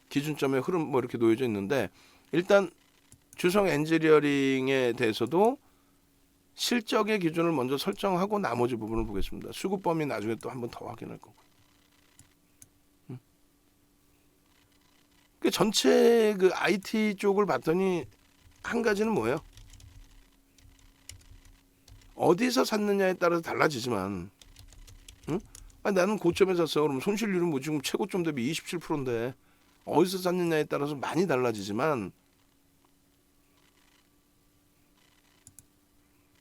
기준점의 흐름 뭐 이렇게 놓여져 있는데 일단 주성 엔지니어링에 대해서도 실적의 기준을 먼저 설정하고 나머지 부분을 보겠습니다. 수급 범위 나중에 또 한 번 더 확인할 거고. 그 전체 그 IT 쪽을 봤더니 한 가지는 뭐예요? 어디서 샀느냐에 따라서 달라지지만, 나는 고점에 샀어. 그러면 손실률은 뭐 지금 최고점 대비 27%인데 어디서 샀느냐에 따라서 많이 달라지지만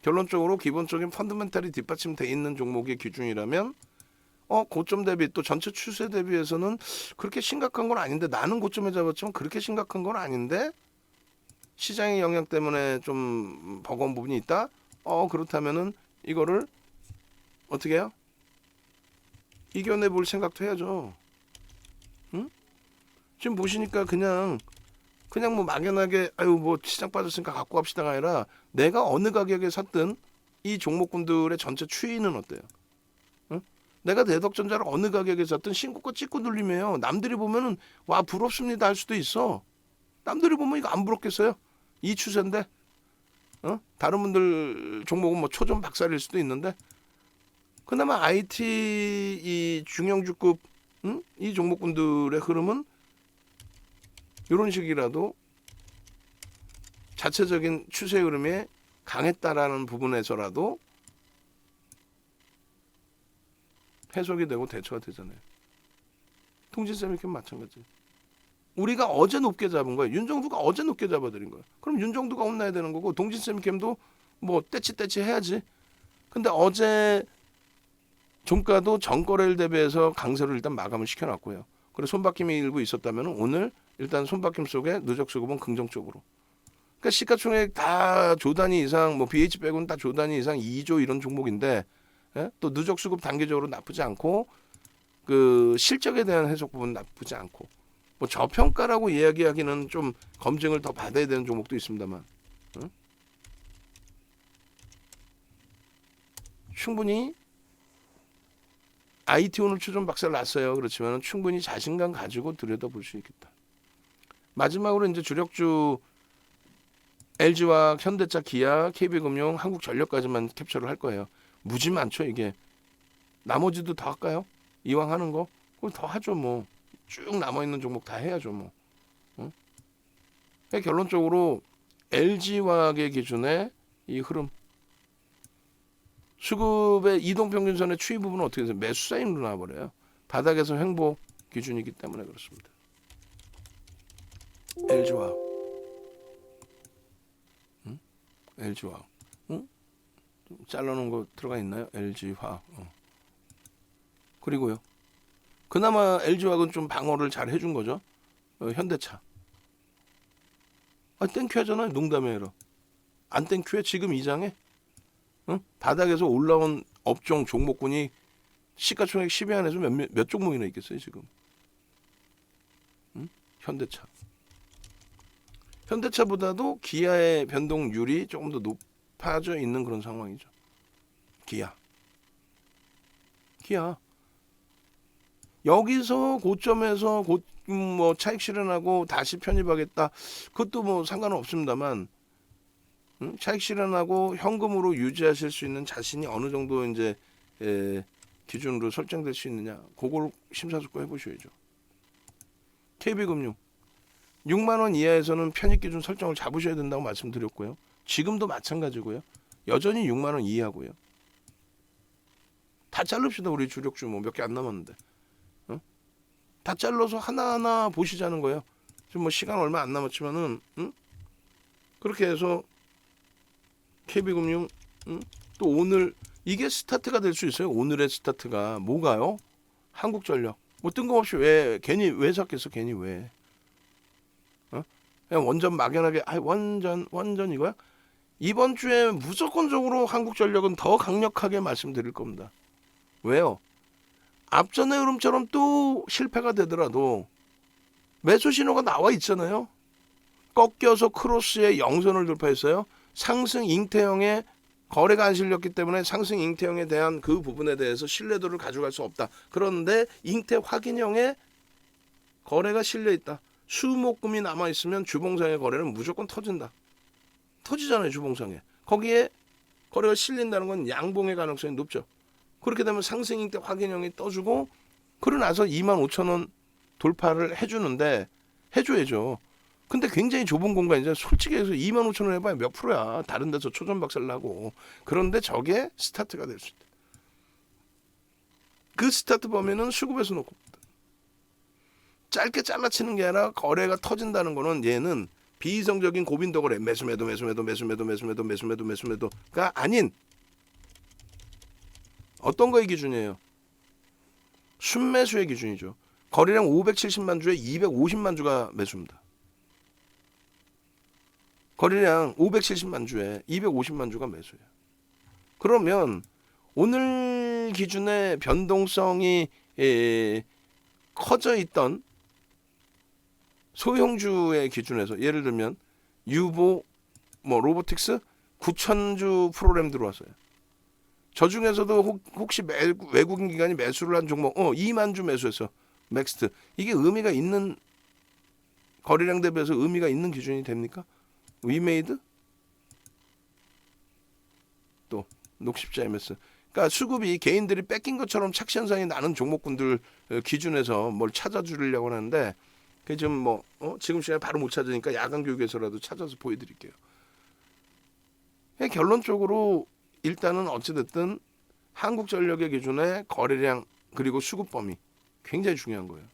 결론적으로 기본적인 펀더멘탈이 뒷받침돼 있는 종목의 기준이라면 고점 대비 또 전체 추세 대비해서는 그렇게 심각한 건 아닌데 나는 고점에 잡았지만 그렇게 심각한 건 아닌데 시장의 영향 때문에 좀 버거운 부분이 있다. 그렇다면은 이거를 어떻게 해요? 이겨내 볼 생각도 해야죠. 응? 지금 보시니까 그냥 그냥 뭐 막연하게 아유 뭐 시장 빠졌으니까 갖고 갑시다가 아니라 내가 어느 가격에 샀든 이 종목군들의 전체 추이는 어때요? 응? 내가 대덕전자를 어느 가격에 샀든 신고가 찍고 눌리면 남들이 보면은 와 부럽습니다 할 수도 있어. 남들이 보면 이거 안 부럽겠어요? 이 추세인데 다른 분들 종목은 뭐 초전 박살일 수도 있는데 그나마 IT 이 중형주급 이 종목군들의 흐름은 이런 식이라도 자체적인 추세 흐름에 강했다라는 부분에서라도 해석이 되고 대처가 되잖아요. 통진세미캠 마찬가지. 우리가 어제 높게 잡은 거예요. 윤정두가 어제 높게 잡아드린 거예요. 그럼 윤정두가 혼나야 되는 거고 동진세미캠도 뭐 떼치 해야지. 근데 어제 종가도 전거래일 대비해서 강세로 일단 마감을 시켜놨고요. 그리고 손바뀜이 일부 있었다면 오늘 일단 손바뀜 속에 누적 수급은 긍정적으로. 그러니까 시가총액 다 조 단위 이상, 뭐 BH 빼고는 다 조 단위 이상 2조 이런 종목인데 또 누적 수급 단계적으로 나쁘지 않고 그 실적에 대한 해석 부분 나쁘지 않고 뭐 저평가라고 이야기하기는 좀 검증을 더 받아야 되는 종목도 있습니다만 충분히 IT 오늘 추전 박살 났어요. 그렇지만 충분히 자신감 가지고 들여다볼 수 있겠다. 마지막으로 이제 주력주 LG화학, 현대차, 기아, KB금융, 한국전력까지만 캡처를 할 거예요. 무지 많죠 이게. 나머지도 더 할까요? 이왕 하는 거? 그럼 더 하죠 뭐. 쭉 남아있는 종목 다 해야죠 뭐. 응? 결론적으로 LG화학의 기준에 이 흐름. 수급의 이동평균선의 추이 부분은 어떻게 돼서 매수 사인으로 나와버려요. 바닥에서 횡보 기준이기 때문에 그렇습니다. LG화학. 응? LG화학. 응? 잘라놓은 거 들어가 있나요? LG화학. 그리고요. 그나마 LG화학은 좀 방어를 잘 해준 거죠. 현대차. 땡큐 하잖아요. 농담이 아니라. 안 땡큐해? 지금 이 장에? 바닥에서 올라온 업종 종목군이 시가총액 10위 안에서 몇 종목이나 있겠어요 지금. 현대차. 현대차보다도 기아의 변동률이 조금 더 높아져 있는 그런 상황이죠. 기아. 여기서 고점에서 뭐 차익 실현하고 다시 편입하겠다. 그것도 뭐 상관은 없습니다만 차익 실현하고 현금으로 유지하실 수 있는 자신이 어느 정도 이제 기준으로 설정될 수 있느냐, 그걸 심사숙고 해보셔야죠. KB금융 6만 원 이하에서는 편입 기준 설정을 잡으셔야 된다고 말씀드렸고요. 지금도 마찬가지고요. 여전히 6만 원 이하고요. 다 자릅시다. 우리 주력주 뭐 몇 개 안 남았는데. 다 잘라서 하나하나 보시자는 거예요. 지금 뭐 시간 얼마 안 남았지만은 그렇게 해서 KB금융 또 오늘 이게 스타트가 될 수 있어요. 오늘의 스타트가 뭐가요? 한국전력. 뭐 뜬금없이 왜 샀겠어? 괜히 왜? 그냥 원전 막연하게 원전 이거야? 이번 주에 무조건적으로 한국전력은 더 강력하게 말씀드릴 겁니다. 왜요? 앞전의 흐름처럼 또 실패가 되더라도 매수 신호가 나와 있잖아요. 꺾여서 크로스의 영선을 돌파했어요. 상승 잉태형의 거래가 안 실렸기 때문에 상승 잉태형에 대한 그 부분에 대해서 신뢰도를 가져갈 수 없다. 그런데 잉태 확인형의 거래가 실려 있다. 수목금이 남아 있으면 주봉상의 거래는 무조건 터진다. 터지잖아요, 주봉상에. 거기에 거래가 실린다는 건 양봉의 가능성이 높죠. 그렇게 되면 상승 잉태 확인형이 떠주고 그러고 나서 25,000원 돌파를 해줘야죠. 근데 굉장히 좁은 공간이죠. 솔직히 해서 25,000원 해봐야 몇 프로야. 다른 데서 초전 박살 나고. 그런데 저게 스타트가 될 수 있다. 그 스타트 범위는 수급에서 놓고 짧게 잘라치는 게 아니라 거래가 터진다는 거는 얘는 비이성적인 고빈도 거래 매수매도가 아닌 어떤 거의 기준이에요? 순매수의 기준이죠. 거래량 570만 주에 250만 주가 매수입니다. 거래량 570만 주에 250만 주가 매수예요. 그러면 오늘 기준의 변동성이 커져 있던 소형주의 기준에서 예를 들면 유보 뭐 로보틱스 9,000주 프로그램 들어왔어요. 저 중에서도 혹시 외국인 기관이 매수를 한 종목 2만 주 매수했어. 맥스트. 이게 의미가 있는 거래량 대비해서 의미가 있는 기준이 됩니까? 위메이드 또 녹십자 MS. 그러니까 수급이 개인들이 뺏긴 것처럼 착시 현상이 나는 종목군들 기준에서 뭘 찾아주려고 하는데 그게 좀 뭐 지금 시간에 바로 못 찾으니까 야간 교육에서라도 찾아서 보여드릴게요. 결론적으로 일단은 어찌됐든 한국전력의 기준의 거래량 그리고 수급 범위 굉장히 중요한 거예요.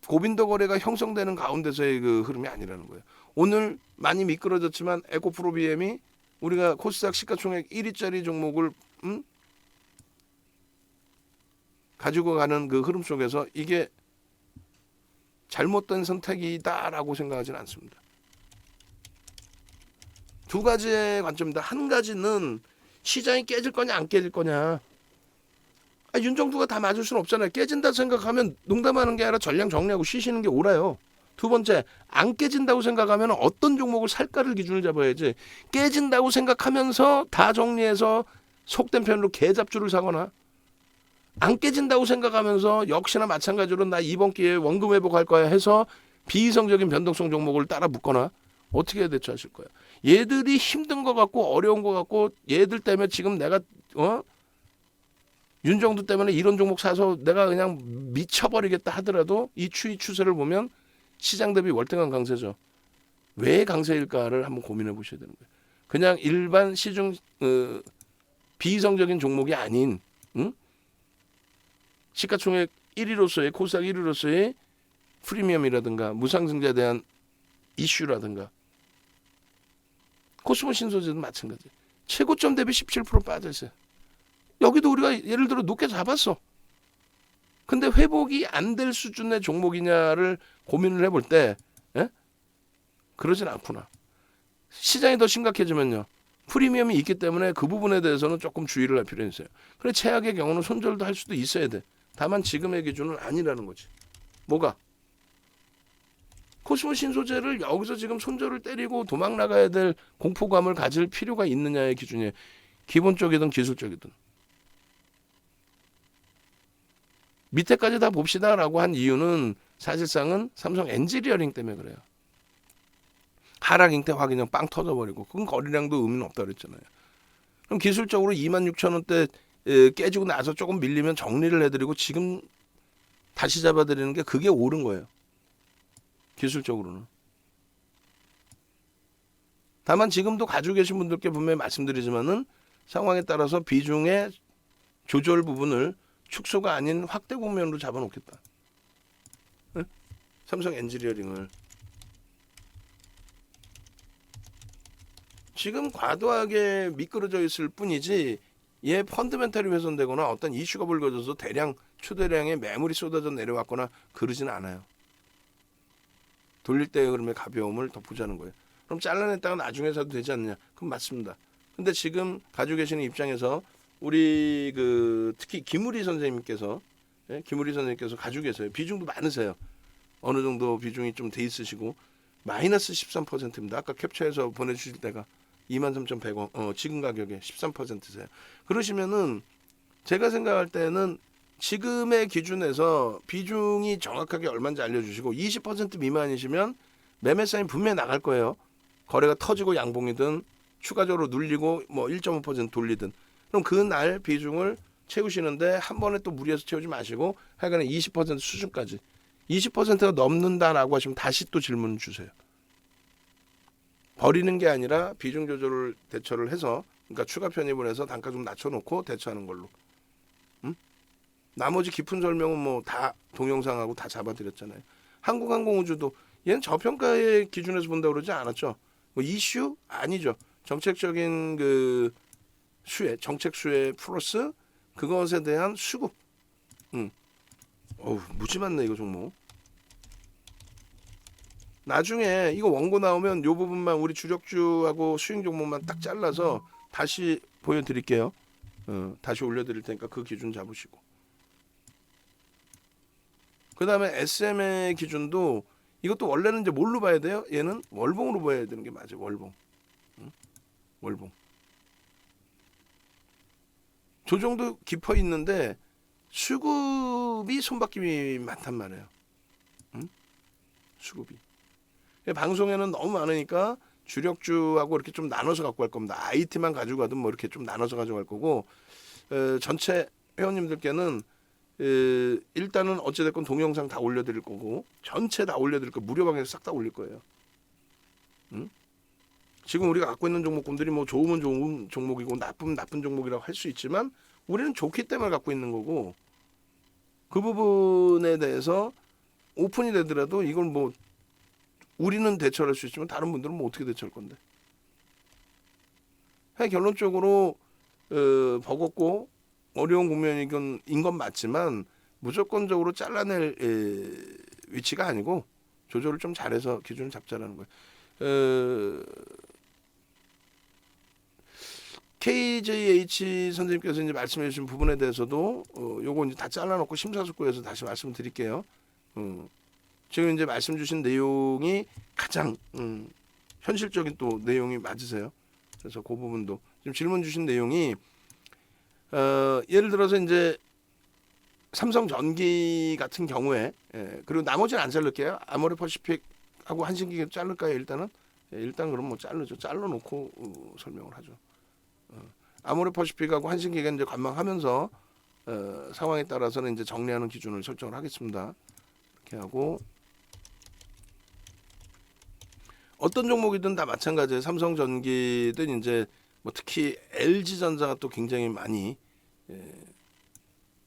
고빈도 거래가 형성되는 가운데서의 그 흐름이 아니라는 거예요. 오늘 많이 미끄러졌지만 에코프로 BM이 우리가 코스닥 시가총액 1위짜리 종목을 가지고 가는 그 흐름 속에서 이게 잘못된 선택이다라고 생각하지는 않습니다. 두 가지의 관점입니다. 한 가지는 시장이 깨질 거냐 안 깨질 거냐. 윤정두가 다 맞을 수는 없잖아요. 깨진다 생각하면 농담하는 게 아니라 전량 정리하고 쉬시는 게 옳아요. 두 번째, 안 깨진다고 생각하면 어떤 종목을 살까를 기준을 잡아야지. 깨진다고 생각하면서 다 정리해서 속된 편으로 개잡주를 사거나 안 깨진다고 생각하면서 역시나 마찬가지로 나 이번 기회에 원금 회복할 거야 해서 비이성적인 변동성 종목을 따라 묶거나 어떻게 대처하실 거야. 얘들이 힘든 것 같고 어려운 것 같고 얘들 때문에 지금 내가 윤정두 때문에 이런 종목 사서 내가 그냥 미쳐버리겠다 하더라도 이 추세를 보면 시장 대비 월등한 강세죠. 왜 강세일까를 한번 고민해 보셔야 되는 거예요. 그냥 일반 시중 비이성적인 종목이 아닌 시가총액 1위로서의 코스닥 1위로서의 프리미엄이라든가 무상증자에 대한 이슈라든가 코스모 신소재도 마찬가지. 최고점 대비 17% 빠져있어요. 여기도 우리가 예를 들어 높게 잡았어. 근데 회복이 안 될 수준의 종목이냐를 고민을 해볼 때 그러진 않구나. 시장이 더 심각해지면요. 프리미엄이 있기 때문에 그 부분에 대해서는 조금 주의를 할 필요가 있어요. 그래 최악의 경우는 손절도 할 수도 있어야 돼. 다만 지금의 기준은 아니라는 거지. 뭐가? 코스모 신소재를 여기서 지금 손절을 때리고 도망 나가야 될 공포감을 가질 필요가 있느냐의 기준이에요. 기본적이든 기술적이든. 밑에까지 다 봅시다라고 한 이유는 사실상은 삼성 엔지니어링 때문에 그래요. 하락 잉태 확인형 빵 터져버리고 그건 거래량도 의미는 없다 그랬잖아요. 그럼 기술적으로 26,000원대 깨지고 나서 조금 밀리면 정리를 해드리고 지금 다시 잡아드리는 게 그게 옳은 거예요. 기술적으로는. 다만 지금도 가지고 계신 분들께 분명히 말씀드리지만은 상황에 따라서 비중의 조절 부분을 축소가 아닌 확대 국면으로 잡아놓겠다. 네? 삼성 엔지니어링을 지금 과도하게 미끄러져 있을 뿐이지 얘 펀드멘탈이 훼손되거나 어떤 이슈가 불거져서 대량 초대량의 매물이 쏟아져 내려왔거나 그러지는 않아요. 돌릴 때의 흐름의 가벼움을 더 보자는 거예요. 그럼 잘라냈다가 나중에 사도 되지 않느냐? 그럼 맞습니다. 근데 지금 가지고 계시는 입장에서 우리 특히 김우리 선생님께서 가지고 계세요. 비중도 많으세요. 어느 정도 비중이 좀 돼 있으시고 마이너스 13%입니다. 아까 캡처해서 보내주실 때가 23,100원 지금 가격에 13%세요. 그러시면은 제가 생각할 때는 지금의 기준에서 비중이 정확하게 얼마인지 알려주시고 20% 미만이시면 매매 사인 분명히 나갈 거예요. 거래가 터지고 양봉이든 추가적으로 눌리고 뭐 1.5% 돌리든 그럼 그날 비중을 채우시는데 한 번에 또 무리해서 채우지 마시고 하여간에 20% 수준까지 20%가 넘는다라고 하시면 다시 또 질문 주세요. 버리는 게 아니라 비중 조절을 대처를 해서 그러니까 추가 편입을 해서 단가 좀 낮춰놓고 대처하는 걸로. 나머지 깊은 설명은 뭐 다 동영상하고 다 잡아드렸잖아요. 한국항공우주도 얘는 저평가의 기준에서 본다고 그러지 않았죠. 뭐 이슈 아니죠. 정책적인 정책 수혜 플러스 그것에 대한 수급. 무지 많네 이거 종목. 나중에 이거 원고 나오면 요 부분만 우리 주력주하고 수익 종목만 딱 잘라서 다시 보여드릴게요. 다시 올려드릴 테니까 그 기준 잡으시고. 그다음에 SM의 기준도 이것도 원래는 이제 뭘로 봐야 돼요? 얘는 월봉으로 봐야 되는 게 맞아요. 월봉. 월봉. 조정도 깊어 있는데 수급이 손바뀜이 많단 말이에요. 수급이. 방송에는 너무 많으니까 주력주하고 이렇게 좀 나눠서 갖고 갈 겁니다. IT만 가지고 가든 뭐 이렇게 좀 나눠서 가져갈 거고 전체 회원님들께는 일단은 어찌됐건 동영상 다 올려드릴 거고 전체 다 올려드릴 거 무료 방에서 싹 다 올릴 거예요. 지금 우리가 갖고 있는 종목군들이 뭐 좋으면 좋은 종목이고 나쁘면 나쁜 종목이라고 할 수 있지만 우리는 좋기 때문에 갖고 있는 거고 그 부분에 대해서 오픈이 되더라도 이걸 뭐 우리는 대처할 수 있지만 다른 분들은 뭐 어떻게 대처할 건데? 결론적으로 버겁고 어려운 국면인 건 맞지만 무조건적으로 잘라낼 위치가 아니고 조절을 좀 잘해서 기준을 잡자라는 거예요. KJH 선생님께서 이제 말씀해 주신 부분에 대해서도 요거 이제 다 잘라놓고 심사숙고해서 다시 말씀드릴게요. 지금 이제 말씀 주신 내용이 가장 현실적인 또 내용이 맞으세요. 그래서 그 부분도 지금 질문 주신 내용이 예를 들어서 이제 삼성전기 같은 경우에 그리고 나머지는 안 자를게요. 아모레퍼시픽하고 한신기계 자를까요? 일단은 일단 그럼 뭐 자르죠. 잘라놓고 설명을 하죠. 아모레퍼시픽하고 한신기계 이제 관망하면서 상황에 따라서는 이제 정리하는 기준을 설정을 하겠습니다. 이렇게 하고 어떤 종목이든 다 마찬가지예요. 삼성전기든 이제 뭐 특히 LG전자가 또 굉장히 많이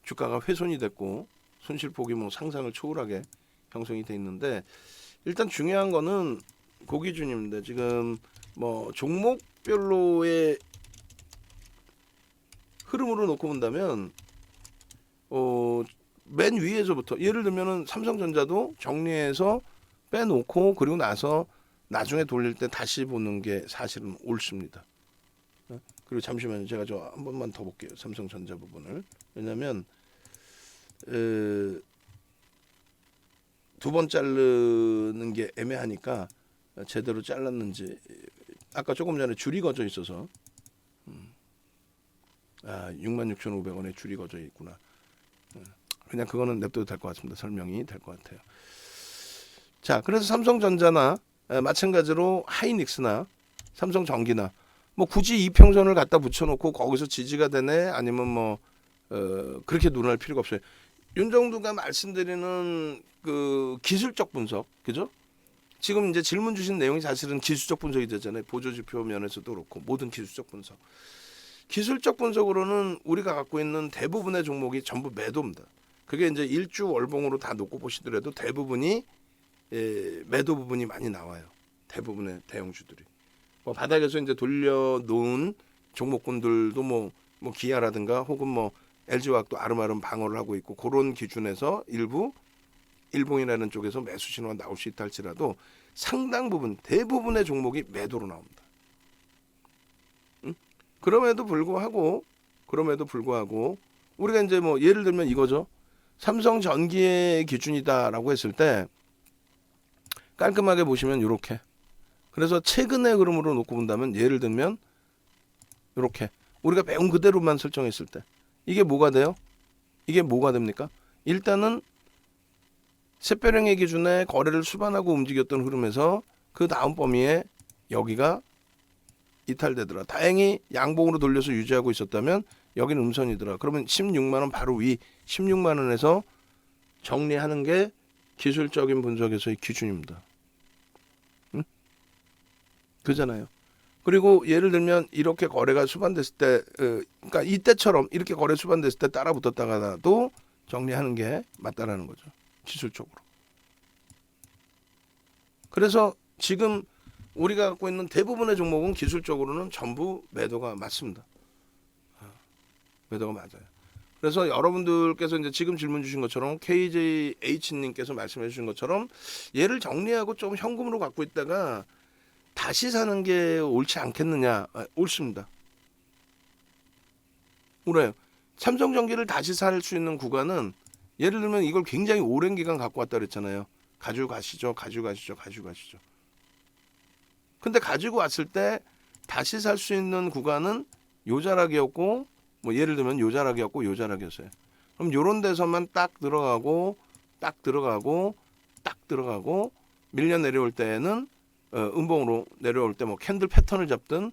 주가가 훼손이 됐고 손실폭이 뭐 상상을 초월하게 형성이 돼 있는데 일단 중요한 거는 그 기준입니다. 지금 뭐 종목별로의 흐름으로 놓고 본다면 맨 위에서부터 예를 들면은 삼성전자도 정리해서 빼놓고 그리고 나서 나중에 돌릴 때 다시 보는 게 사실은 옳습니다. 그리고 잠시만요. 제가 한 번만 더 볼게요. 삼성전자 부분을. 왜냐하면 두 번 자르는 게 애매하니까 제대로 잘랐는지 아까 조금 전에 줄이 거져 있어서 66,500원에 줄이 거져 있구나. 그냥 그거는 냅둬도 될 것 같습니다. 설명이 될 것 같아요. 자, 그래서 삼성전자나 마찬가지로 하이닉스나 삼성전기나 뭐 굳이 이평선을 갖다 붙여놓고 거기서 지지가 되네 아니면 뭐 그렇게 논할 필요가 없어요. 윤정두가 말씀드리는 그 기술적 분석, 그죠? 지금 이제 질문 주신 내용이 사실은 기술적 분석이 되잖아요. 보조지표 면에서도 그렇고 모든 기술적 분석. 기술적 분석으로는 우리가 갖고 있는 대부분의 종목이 전부 매도입니다. 그게 이제 일주 월봉으로 다 놓고 보시더라도 대부분이 매도 부분이 많이 나와요. 대부분의 대형주들이. 뭐 바닥에서 이제 돌려놓은 종목군들도 뭐 기아라든가 혹은 뭐 LG화학도 아름아름 방어를 하고 있고 그런 기준에서 일부 일봉이라는 쪽에서 매수 신호가 나올 수 있다 할지라도 상당 부분 대부분의 종목이 매도로 나옵니다. 그럼에도 불구하고 우리가 이제 뭐 예를 들면 이거죠. 삼성전기의 기준이다라고 했을 때 깔끔하게 보시면 이렇게. 그래서 최근의 흐름으로 놓고 본다면 예를 들면 이렇게 우리가 배운 그대로만 설정했을 때 이게 뭐가 돼요? 이게 뭐가 됩니까? 일단은 샛별행의 기준에 거래를 수반하고 움직였던 흐름에서 그 다음 범위에 여기가 이탈되더라. 다행히 양봉으로 돌려서 유지하고 있었다면 여기는 음선이더라. 그러면 16만 원 바로 위 16만 원에서 정리하는 게 기술적인 분석에서의 기준입니다. 응? 그잖아요. 그리고 예를 들면 이렇게 거래가 수반됐을 때 그러니까 이때처럼 이렇게 거래 수반됐을 때 따라 붙었다가도 정리하는 게 맞다라는 거죠. 기술적으로. 그래서 지금 우리가 갖고 있는 대부분의 종목은 기술적으로는 전부 매도가 맞습니다. 매도가 맞아요. 그래서 여러분들께서 이제 지금 질문 주신 것처럼 KJH님께서 말씀해 주신 것처럼 얘를 정리하고 좀 현금으로 갖고 있다가 다시 사는 게 옳지 않겠느냐. 옳습니다. 옳아요. 삼성전기를 다시 살 수 있는 구간은 예를 들면 이걸 굉장히 오랜 기간 갖고 왔다 그랬잖아요. 가지고 가시죠. 근데 가지고 왔을 때 다시 살 수 있는 구간은 요 자락이었고, 뭐 예를 들면 요 자락이었어요. 그럼 요런 데서만 딱 들어가고 밀려 내려올 때에는 음봉으로 내려올 때 뭐 캔들 패턴을 잡든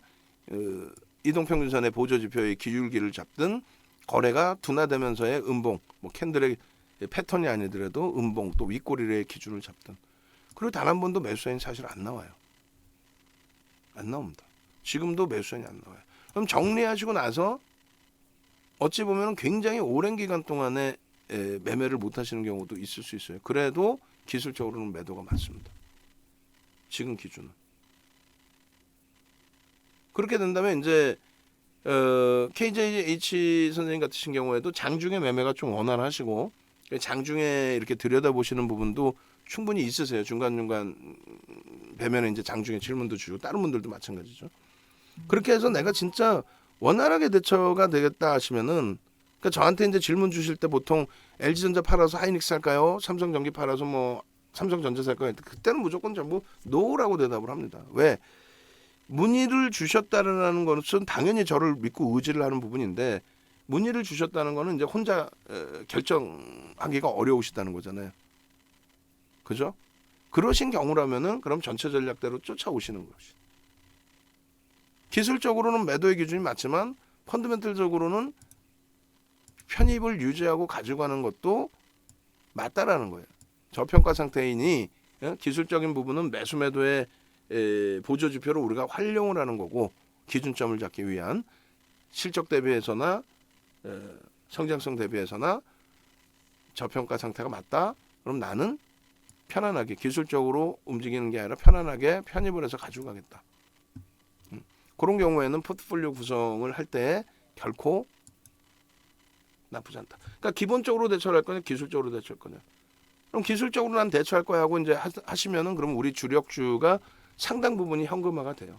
이동평균선의 보조지표의 기울기를 잡든 거래가 둔화되면서의 음봉, 뭐 캔들의 패턴이 아니더라도 음봉 또 윗꼬리의 기준을 잡든. 그리고 단 한 번도 매수 사인이 사실 안 나와요. 안 나옵니다. 지금도 매수 사인이 안 나와요. 그럼 정리하시고 나서 어찌 보면 굉장히 오랜 기간 동안에 매매를 못 하시는 경우도 있을 수 있어요. 그래도 기술적으로는 매도가 맞습니다. 지금 기준은. 그렇게 된다면 이제 KJH 선생님 같으신 경우에도 장중에 매매가 좀 원활하시고 장중에 이렇게 들여다보시는 부분도 충분히 있으세요. 중간중간 뵈면 이제 장중에 질문도 주고 다른 분들도 마찬가지죠. 그렇게 해서 내가 진짜 원활하게 대처가 되겠다 하시면은, 그러니까 저한테 이제 질문 주실 때 보통 LG전자 팔아서 하이닉스 살까요? 삼성전기 팔아서 뭐 삼성전자 살까요? 그때는 무조건 전부 노라고 대답을 합니다. 왜? 문의를 주셨다는 것은 당연히 저를 믿고 의지를 하는 부분인데, 문의를 주셨다는 것은 이제 혼자 결정하기가 어려우시다는 거잖아요. 그죠? 그러신 경우라면은 그럼 전체 전략대로 쫓아오시는 것이. 기술적으로는 매도의 기준이 맞지만 펀더멘털적으로는 편입을 유지하고 가져가는 것도 맞다라는 거예요. 저평가 상태이니 기술적인 부분은 매수 매도의 보조 지표로 우리가 활용을 하는 거고, 기준점을 잡기 위한 실적 대비해서나 성장성 대비해서나 저평가 상태가 맞다. 그럼 나는 편안하게 기술적으로 움직이는 게 아니라 편안하게 편입을 해서 가지고 가겠다. 그런 경우에는 포트폴리오 구성을 할 때 결코 나쁘지 않다. 그러니까 기본적으로 대처를 할 거냐, 기술적으로 대처할 거냐. 그럼 기술적으로 난 대처할 거야 하고 이제 하시면은 그럼 우리 주력주가 상당 부분이 현금화가 돼요.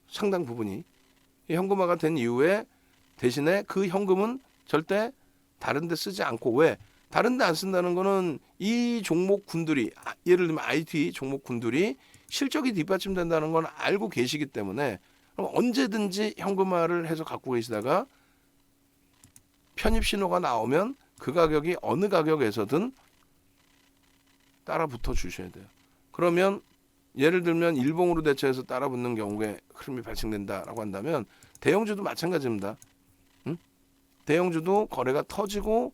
상당 부분이 현금화가 된 이후에 대신에 그 현금은 절대 다른 데 쓰지 않고, 왜? 다른 데 안 쓴다는 거는 이 종목군들이, 예를 들면 IT 종목군들이 실적이 뒷받침된다는 건 알고 계시기 때문에 그럼 언제든지 현금화를 해서 갖고 계시다가 편입 신호가 나오면 그 가격이 어느 가격에서든 따라 붙어 주셔야 돼요. 그러면 예를 들면 일봉으로 대처해서 따라 붙는 경우에 흐름이 발생된다라고 한다면 대형주도 마찬가지입니다. 대형주도 거래가 터지고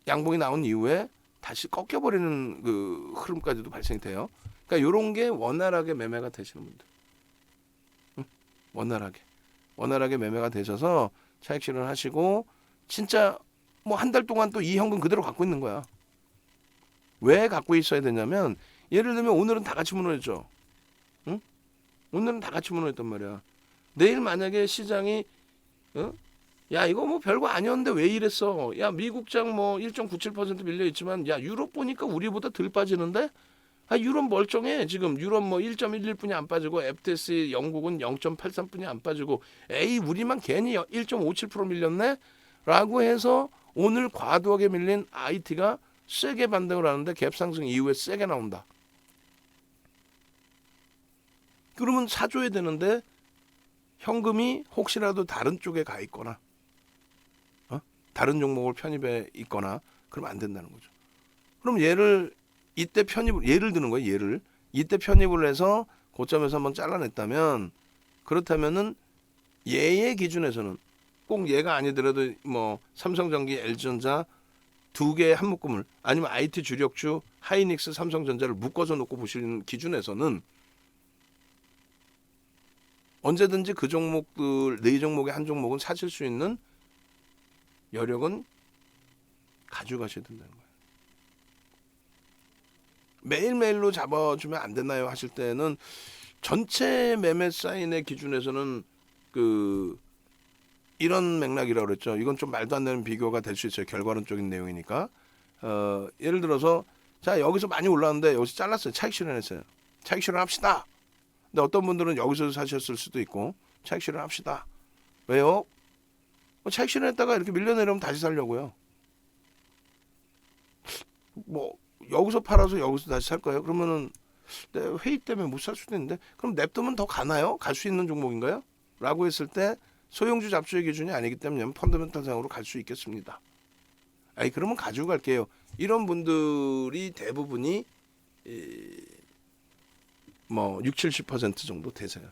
양봉이 나온 이후에 다시 꺾여버리는 그 흐름까지도 발생이 돼요. 그러니까 이런 게 원활하게 매매가 되시는 분들, 원활하게 매매가 되셔서 차익 실현하시고 진짜 뭐 한 달 동안 또 이 현금 그대로 갖고 있는 거야. 왜 갖고 있어야 되냐면, 예를 들면 오늘은 다 같이 무너졌죠. 응? 오늘은 다 같이 무너졌단 말이야. 내일 만약에 시장이 야 이거 뭐 별거 아니었는데 왜 이랬어? 야 미국장 뭐 1.97% 밀려 있지만 야 유럽 보니까 우리보다 덜 빠지는데? 유럽 멀쩡해. 지금 유럽 뭐 1.11뿐이 안 빠지고 FTSE 영국은 0.83뿐이 안 빠지고, 에이 우리만 괜히 1.57% 밀렸네? 라고 해서 오늘 과도하게 밀린 IT가 세게 반등을 하는데 갭 상승 이후에 세게 나온다. 그러면 사줘야 되는데 현금이 혹시라도 다른 쪽에 가 있거나 다른 종목을 편입해 있거나 그러면 안 된다는 거죠. 그럼 예를 드는 거예요. 이때 편입을 해서 고점에서 한번 잘라냈다면, 그렇다면은 얘의 기준에서는 꼭 얘가 아니더라도 뭐 삼성전기, LG전자 두 개의 한 묶음을, 아니면 IT 주력주 하이닉스, 삼성전자를 묶어서 놓고 보시는 기준에서는 언제든지 그 종목들 네 종목의 한 종목은 사실 수 있는 여력은 가져가셔야 된다는 거예요. 매일매일로 잡아주면 안 되나요 하실 때는 전체 매매 사인의 기준에서는 이런 맥락이라고 그랬죠. 이건 좀 말도 안 되는 비교가 될 수 있어요. 결과론적인 내용이니까. 예를 들어서 자 여기서 많이 올랐는데 여기서 잘랐어요. 차익 실현했어요. 차익 실현합시다. 근데 어떤 분들은 여기서 사셨을 수도 있고, 차익 실현합시다. 왜요? 차익 실현했다가 이렇게 밀려내려면 다시 살려고요. 뭐 여기서 팔아서 여기서 다시 살 거예요? 그러면은 내 회의 때문에 못 살 수도 있는데 그럼 냅두면 더 가나요? 갈 수 있는 종목인가요? 라고 했을 때 소형주 잡수의 기준이 아니기 때문에 펀더멘탈상으로 갈 수 있겠습니다. 아니 그러면 가지고 갈게요. 이런 분들이 대부분이 뭐 6, 70% 정도 되세요.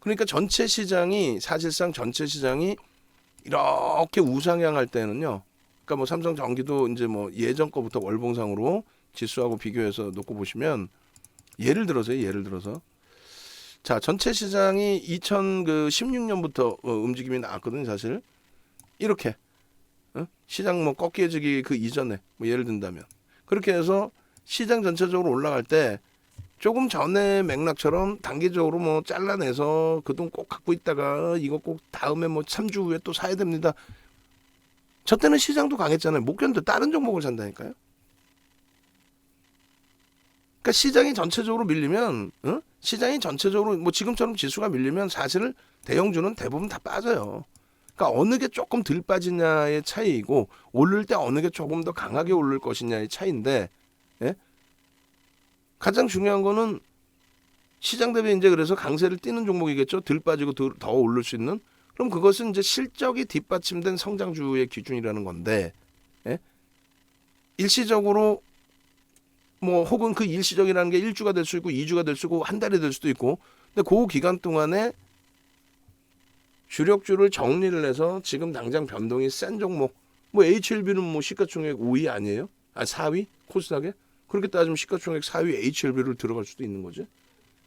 그러니까 전체 시장이 사실상 전체 시장이 이렇게 우상향할 때는요. 그러니까 뭐 삼성전기도 이제 뭐 예전 거부터 월봉상으로 지수하고 비교해서 놓고 보시면 예를 들어서 자 전체 시장이 2016년부터 움직임이 나왔거든요. 사실 이렇게 시장 뭐 꺾여지기 그 이전에 뭐 예를 든다면 그렇게 해서 시장 전체적으로 올라갈 때 조금 전에 맥락처럼 단기적으로 뭐 잘라내서 그 돈 꼭 갖고 있다가 이거 꼭 다음에 뭐 3주 후에 또 사야 됩니다. 저 때는 시장도 강했잖아요. 못 견뎌 다른 종목을 산다니까요. 그러니까 시장이 전체적으로 밀리면 시장이 전체적으로 뭐 지금처럼 지수가 밀리면 사실 대형주는 대부분 다 빠져요. 그러니까 어느 게 조금 덜 빠지냐의 차이이고 오를 때 어느 게 조금 더 강하게 오를 것이냐의 차이인데 예? 가장 중요한 거는 시장 대비 이제 그래서 강세를 띠는 종목이겠죠. 덜 빠지고 더 오를 수 있는. 그럼 그것은 이제 실적이 뒷받침된 성장주의 기준이라는 건데 예? 일시적으로 뭐 혹은 그 일시적이라는 게 1주가 될 수 있고 2주가 될 수 있고 한 달이 될 수도 있고 근데 그 기간 동안에 주력주를 정리를 해서 지금 당장 변동이 센 종목 뭐 HLB는 뭐 시가총액 5위 아니에요? 아 4위? 코스닥에? 그렇게 따지면 시가총액 4위 HLB를 들어갈 수도 있는 거지.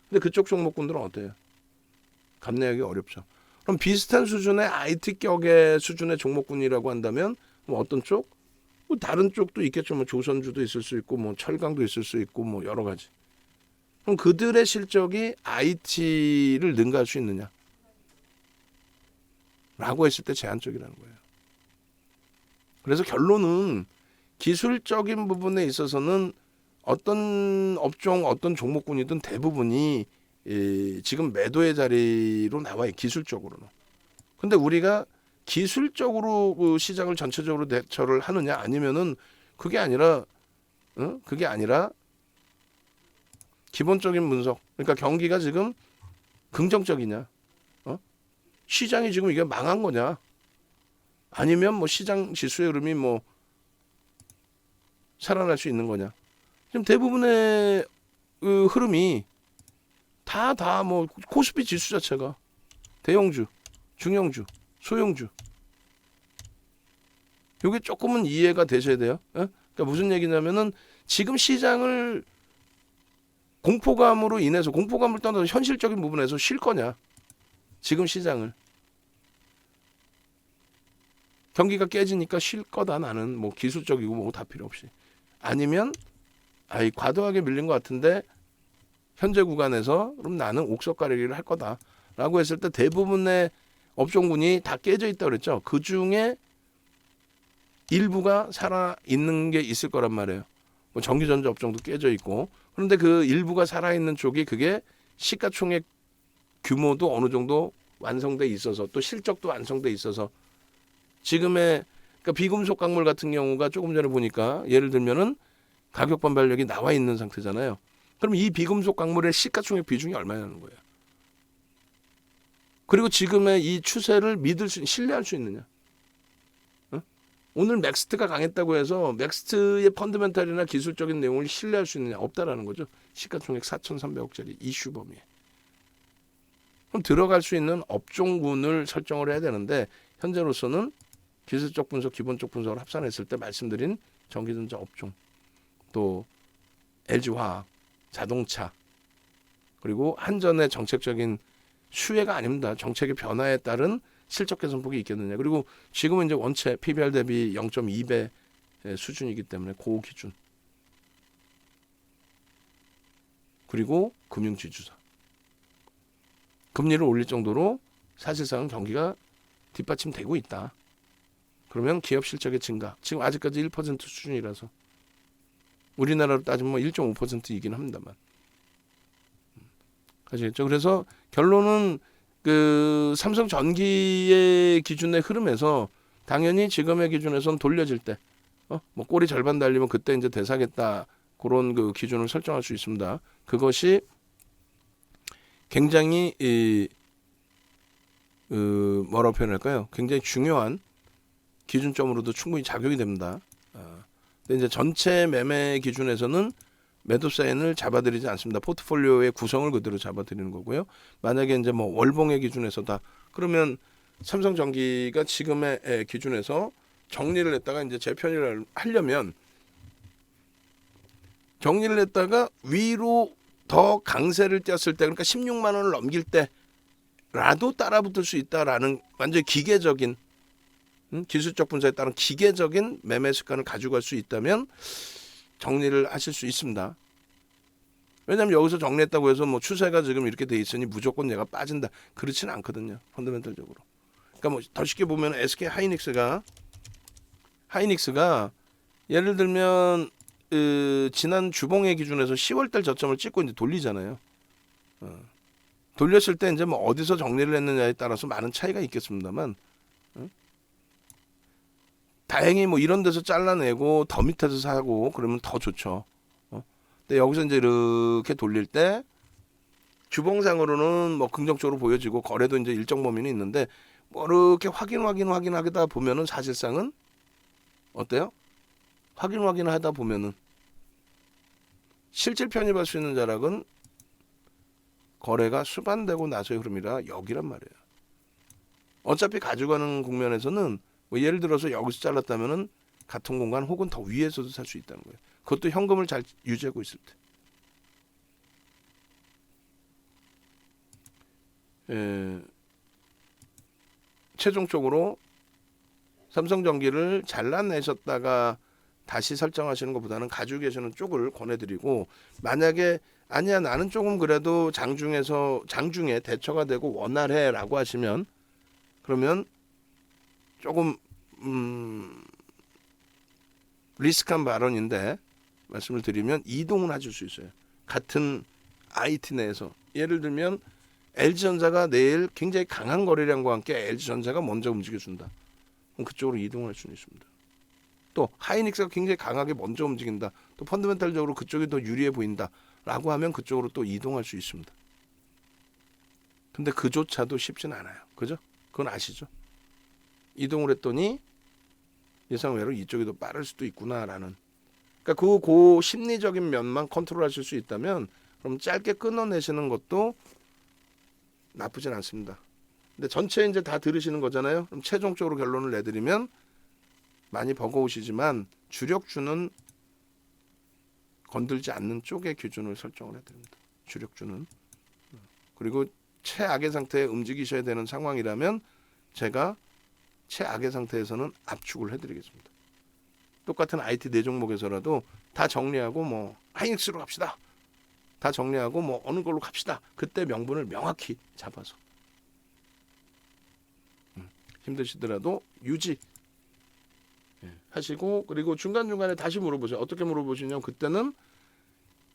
근데 그쪽 종목군들은 어때요? 감내하기 어렵죠. 그럼 비슷한 수준의 IT 격의 수준의 종목군이라고 한다면 뭐 어떤 쪽? 뭐 다른 쪽도 있겠죠. 뭐 조선주도 있을 수 있고 뭐 철강도 있을 수 있고 뭐 여러 가지. 그럼 그들의 실적이 IT를 능가할 수 있느냐? 라고 했을 때 제한적이라는 거예요. 그래서 결론은 기술적인 부분에 있어서는 어떤 업종, 어떤 종목군이든 대부분이 지금 매도의 자리로 나와요. 기술적으로는. 근데 우리가 기술적으로 그 시장을 전체적으로 대처를 하느냐 아니면은 그게 아니라 기본적인 분석. 그러니까 경기가 지금 긍정적이냐? 시장이 지금 이게 망한 거냐? 아니면 뭐 시장 지수의 흐름이 뭐 살아날 수 있는 거냐? 지금 대부분의 그 흐름이 다 뭐 코스피 지수 자체가 대형주, 중형주, 소형주. 이게 조금은 이해가 되셔야 돼요. 그러니까 무슨 얘기냐면은 지금 시장을 공포감으로 인해서 공포감을 떠나서 현실적인 부분에서 쉴 거냐? 지금 시장을 경기가 깨지니까 쉴 거다 나는 뭐 기술적이고 뭐 다 필요 없이 아니면 과도하게 밀린 것 같은데 현재 구간에서 그럼 나는 옥석 가리기를 할 거다라고 했을 때 대부분의 업종군이 다 깨져 있다 그랬죠. 그 중에 일부가 살아 있는 게 있을 거란 말이에요. 뭐 전기전자 업종도 깨져 있고 그런데 그 일부가 살아 있는 쪽이 그게 시가총액 규모도 어느 정도 완성돼 있어서 또 실적도 완성돼 있어서 지금의 그러니까 비금속 광물 같은 경우가 조금 전에 보니까 예를 들면은 가격 반발력이 나와 있는 상태잖아요. 그럼 이 비금속 광물의 시가총액 비중이 얼마냐는 거예요. 그리고 지금의 이 추세를 신뢰할 수 있느냐? 오늘 맥스트가 강했다고 해서 맥스트의 펀더멘탈이나 기술적인 내용을 신뢰할 수 있느냐? 없다라는 거죠. 시가총액 4,300억짜리 이슈 범위에. 그럼 들어갈 수 있는 업종군을 설정을 해야 되는데 현재로서는 기술적 분석, 기본적 분석을 합산했을 때 말씀드린 전기전자 업종, 또 LG화학, 자동차, 그리고 한전의 정책적인 수혜가 아닙니다. 정책의 변화에 따른 실적 개선폭이 있겠느냐. 그리고 지금은 이제 원체 PBR 대비 0.2배 수준이기 때문에 고 기준. 그리고 금융지주사. 금리를 올릴 정도로 사실상 경기가 뒷받침되고 있다. 그러면 기업 실적의 증가. 지금 아직까지 1% 수준이라서 우리나라로 따지면 1.5%이긴 합니다만. 아시겠죠? 그래서 결론은 그 삼성전기의 기준의 흐름에서 당연히 지금의 기준에서는 돌려질 때 뭐 꼬리 절반 달리면 그때 이제 대사겠다. 그런 그 기준을 설정할 수 있습니다. 그것이 굉장히 뭐라고 표현할까요? 굉장히 중요한 기준점으로도 충분히 작용이 됩니다. 근데 이제 전체 매매 기준에서는 매도 사인을 잡아드리지 않습니다. 포트폴리오의 구성을 그대로 잡아드리는 거고요. 만약에 이제 뭐 월봉의 기준에서다 그러면 삼성전기가 지금의 기준에서 정리를 했다가 이제 재편을 하려면 정리를 했다가 위로 더 강세를 띄었을 때 그러니까 16만 원을 넘길 때라도 따라붙을 수 있다라는 완전히 기계적인 기술적 분석에 따른 기계적인 매매 습관을 가지고 갈 수 있다면 정리를 하실 수 있습니다. 왜냐하면 여기서 정리했다고 해서 뭐 추세가 지금 이렇게 돼 있으니 무조건 얘가 빠진다. 그렇지는 않거든요. 펀더멘털적으로. 그러니까 뭐 더 쉽게 보면 SK 하이닉스가 예를 들면 지난 주봉의 기준에서 10월달 저점을 찍고 이제 돌리잖아요. 돌렸을 때 이제 뭐 어디서 정리를 했느냐에 따라서 많은 차이가 있겠습니다만 다행히 뭐 이런 데서 잘라내고 더 밑에서 사고 그러면 더 좋죠. 근데 여기서 이제 이렇게 돌릴 때 주봉상으로는 뭐 긍정적으로 보여지고 거래도 이제 일정 범위는 있는데 뭐 이렇게 확인하다 보면은 사실상은 어때요? 확인하다 보면은 실질 편입할 수 있는 자락은 거래가 수반되고 나서의 흐름이라 여기란 말이에요. 어차피 가져가는 국면에서는 뭐 예를 들어서 여기서 잘랐다면은 같은 공간 혹은 더 위에서도 살 수 있다는 거예요. 그것도 현금을 잘 유지하고 있을 때. 최종적으로 삼성전기를 잘라내셨다가 다시 설정하시는 것보다는 가지고 계시는 쪽을 권해드리고 만약에 아니야 나는 조금 그래도 장중에 대처가 되고 원활해라고 하시면 그러면 조금 리스크한 발언인데 말씀을 드리면 이동을 하실 수 있어요. 같은 IT 내에서 예를 들면 LG전자가 내일 굉장히 강한 거래량과 함께 LG전자가 먼저 움직여준다. 그럼 그쪽으로 이동할 수는 있습니다. 또 하이닉스가 굉장히 강하게 먼저 움직인다. 또 펀더멘탈적으로 그쪽이 더 유리해 보인다라고 하면 그쪽으로 또 이동할 수 있습니다. 근데 그조차도 쉽진 않아요. 그죠? 그건 아시죠? 이동을 했더니 예상외로 이쪽이 더 빠를 수도 있구나라는. 그러니까 그 심리적인 면만 컨트롤하실 수 있다면 그럼 짧게 끊어내시는 것도 나쁘진 않습니다. 근데 전체 이제 다 들으시는 거잖아요. 그럼 최종적으로 결론을 내드리면 많이 버거우시지만 주력주는 건들지 않는 쪽의 기준을 설정을 해드립니다. 주력주는. 그리고 최악의 상태에 움직이셔야 되는 상황이라면 제가 최악의 상태에서는 압축을 해드리겠습니다. 똑같은 IT 네 종목에서라도 다 정리하고 뭐 하이닉스로 갑시다. 다 정리하고 뭐 어느 걸로 갑시다. 그때 명분을 명확히 잡아서 힘드시더라도 유지 하시고 그리고 중간중간에 다시 물어보세요. 어떻게 물어보시냐면 그때는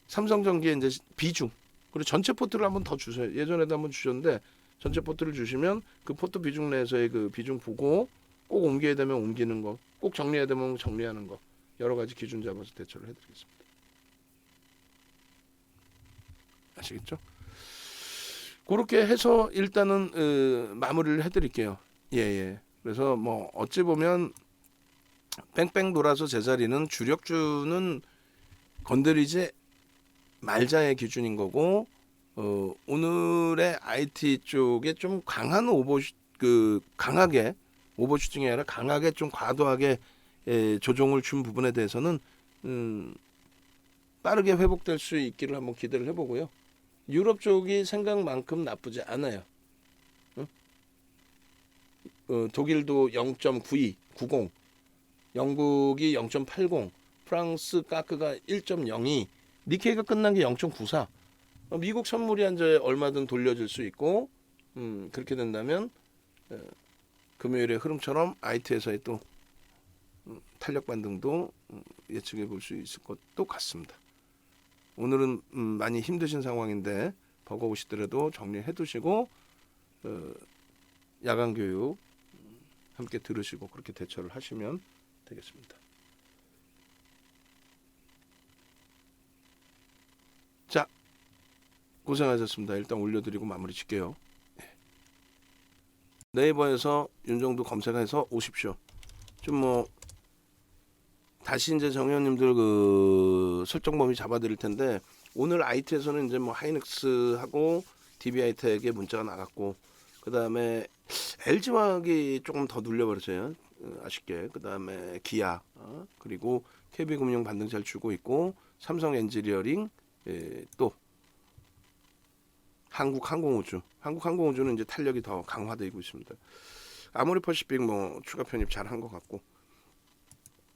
삼성전기의 이제 비중 그리고 전체 포트를 한번 더 주세요. 예전에도 한번 주셨는데 전체 포트를 주시면 그 포트 비중 내에서의 그 비중 보고 꼭 옮겨야 되면 옮기는 거, 꼭 정리해야 되면 정리하는 거 여러 가지 기준 잡아서 대처를 해드리겠습니다. 아시겠죠? 그렇게 해서 일단은 마무리를 해드릴게요. 예. 그래서 뭐 어찌 보면 뺑뺑 돌아서 제자리는 주력주는 건드리지 말자의 기준인 거고 오늘의 IT 쪽에 좀 강한 강하게 오버슈팅이 아니라 강하게 좀 과도하게 조정을 준 부분에 대해서는 빠르게 회복될 수 있기를 한번 기대를 해보고요. 유럽 쪽이 생각만큼 나쁘지 않아요. 독일도 0.92, 90, 영국이 0.80, 프랑스 까크가 1.02, 니케이가 끝난 게 0.94. 미국 선물이 이제 얼마든 돌려줄 수 있고 그렇게 된다면 금요일의 흐름처럼 IT에서의 또 탄력 반등도 예측해 볼 수 있을 것도 같습니다. 오늘은 많이 힘드신 상황인데 버거우시더라도 정리해 두시고 야간 교육 함께 들으시고 그렇게 대처를 하시면 되겠습니다. 고생하셨습니다. 일단 올려드리고 마무리 짓게요. 네이버에서 윤정두 검색해서 오십시오. 좀 뭐 다시 이제 정의원님들 그 설정 범위 잡아드릴 텐데 오늘 IT에서는 이제 뭐 하이닉스하고 DB하이텍에 문자가 나갔고 그 다음에 LG화학이 조금 더 눌려버렸어요. 아쉽게. 그 다음에 기아 그리고 KB금융 반등 잘 주고 있고 삼성 엔지니어링 또 한국항공우주는 이제 탄력이 더 강화되고 있습니다. 아모리퍼시픽 뭐 추가 편입 잘 한 것 같고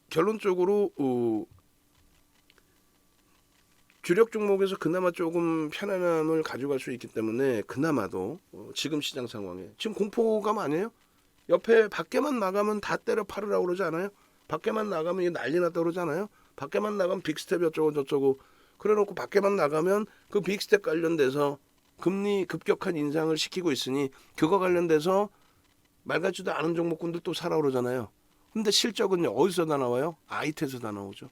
결론적으로 주력 종목에서 그나마 조금 편안함을 가져갈 수 있기 때문에 그나마도 지금 시장 상황에 지금 공포감 아니에요? 옆에 밖에만 나가면 다 때려 팔으라고 그러지 않아요? 밖에만 나가면 이게 난리 났다 그러지 않아요? 밖에만 나가면 빅스텝 어쩌고 저쩌고 그래놓고 밖에만 나가면 그 빅스텝 관련돼서 금리 급격한 인상을 시키고 있으니 그거 관련돼서 말 같지도 않은 종목군들 또 사라 그러잖아요. 근데 실적은요 어디서 다 나와요? 아이트에서 다 나오죠.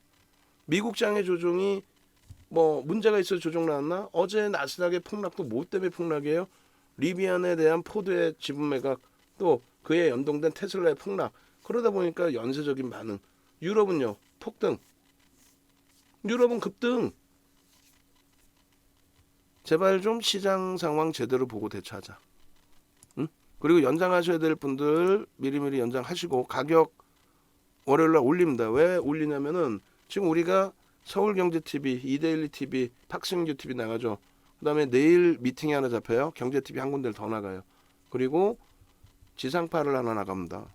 미국장의 조정이 뭐 문제가 있어 조정 나왔나? 어제 나스닥의 폭락도 뭐 때문에 폭락이에요? 리비안에 대한 포드의 지분 매각 또 그에 연동된 테슬라의 폭락 그러다 보니까 연쇄적인 반응. 유럽은요 폭등. 유럽은 급등. 제발 좀 시장 상황 제대로 보고 대처하자. 응? 그리고 연장하셔야 될 분들 미리미리 연장하시고 가격 월요일날 올립니다. 왜 올리냐면은 지금 우리가 서울경제TV, 이데일리TV, 팍스민규TV 나가죠. 그 다음에 내일 미팅이 하나 잡혀요. 경제TV 한 군데를 더 나가요. 그리고 지상파를 하나 나갑니다.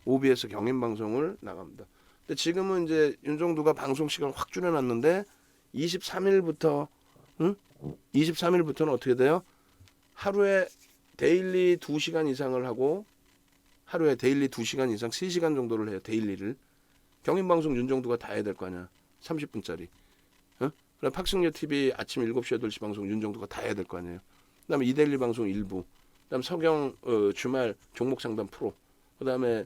OBS 경인방송을 나갑니다. 근데 지금은 이제 윤정두가 방송 시간을 확 줄여놨는데 23일부터 23일부터는 어떻게 돼요? 하루에 데일리 2시간 이상을 하고 하루에 데일리 2시간 이상 3시간 정도를 해요. 데일리를. 경인방송 윤정두가 다 해야 될 거 아니야. 30분짜리. 그럼 팍승효TV 아침 7시 8시 방송 윤정두가 다 해야 될 거 아니에요. 그 다음에 이데일리 방송 일부. 그 다음 서경 주말 종목상담 프로. 그 다음에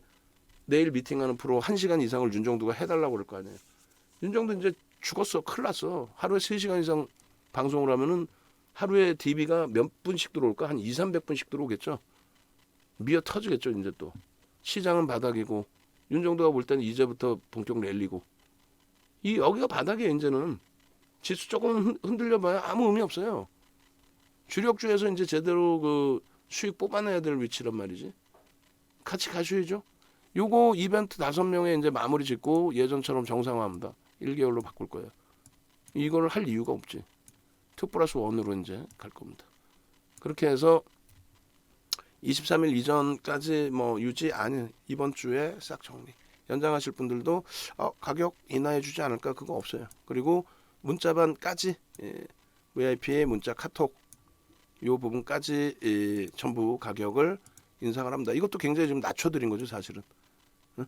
내일 미팅하는 프로 1시간 이상을 윤정두가 해달라고 그럴 거 아니에요. 윤정두 이제 죽었어. 큰일 났어. 하루에 3시간 이상 방송을 하면은 하루에 DB가 몇 분씩 들어올까? 한 200~300분씩 들어오겠죠. 미어 터지겠죠. 이제 또. 시장은 바닥이고 윤정두가 볼 때는 이제부터 본격 랠리고 이 여기가 바닥이에요. 이제는. 지수 조금 흔들려봐야 아무 의미 없어요. 주력주에서 이제 제대로 그 수익 뽑아내야 될 위치란 말이지. 같이 가셔야죠. 요거 이벤트 5명에 이제 마무리 짓고 예전처럼 정상화합니다. 1개월로 바꿀 거예요. 이걸 할 이유가 없지. 2+1으로 이제 갈 겁니다. 그렇게 해서 23일 이전까지 뭐 유지 아니 이번 주에 싹 정리. 연장하실 분들도 가격 인하해 주지 않을까 그거 없어요. 그리고 문자반까지 VIP의 문자 카톡 요 부분까지 전부 가격을 인상을 합니다. 이것도 굉장히 좀 낮춰드린 거죠 사실은. 응?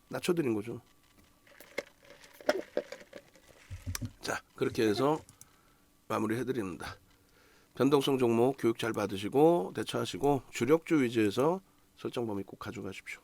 낮춰드린 거죠. 자 그렇게 해서 마무리해드립니다. 변동성 종목 교육 잘 받으시고 대처하시고 주력주 위주에서 설정 범위 꼭 가져가십시오.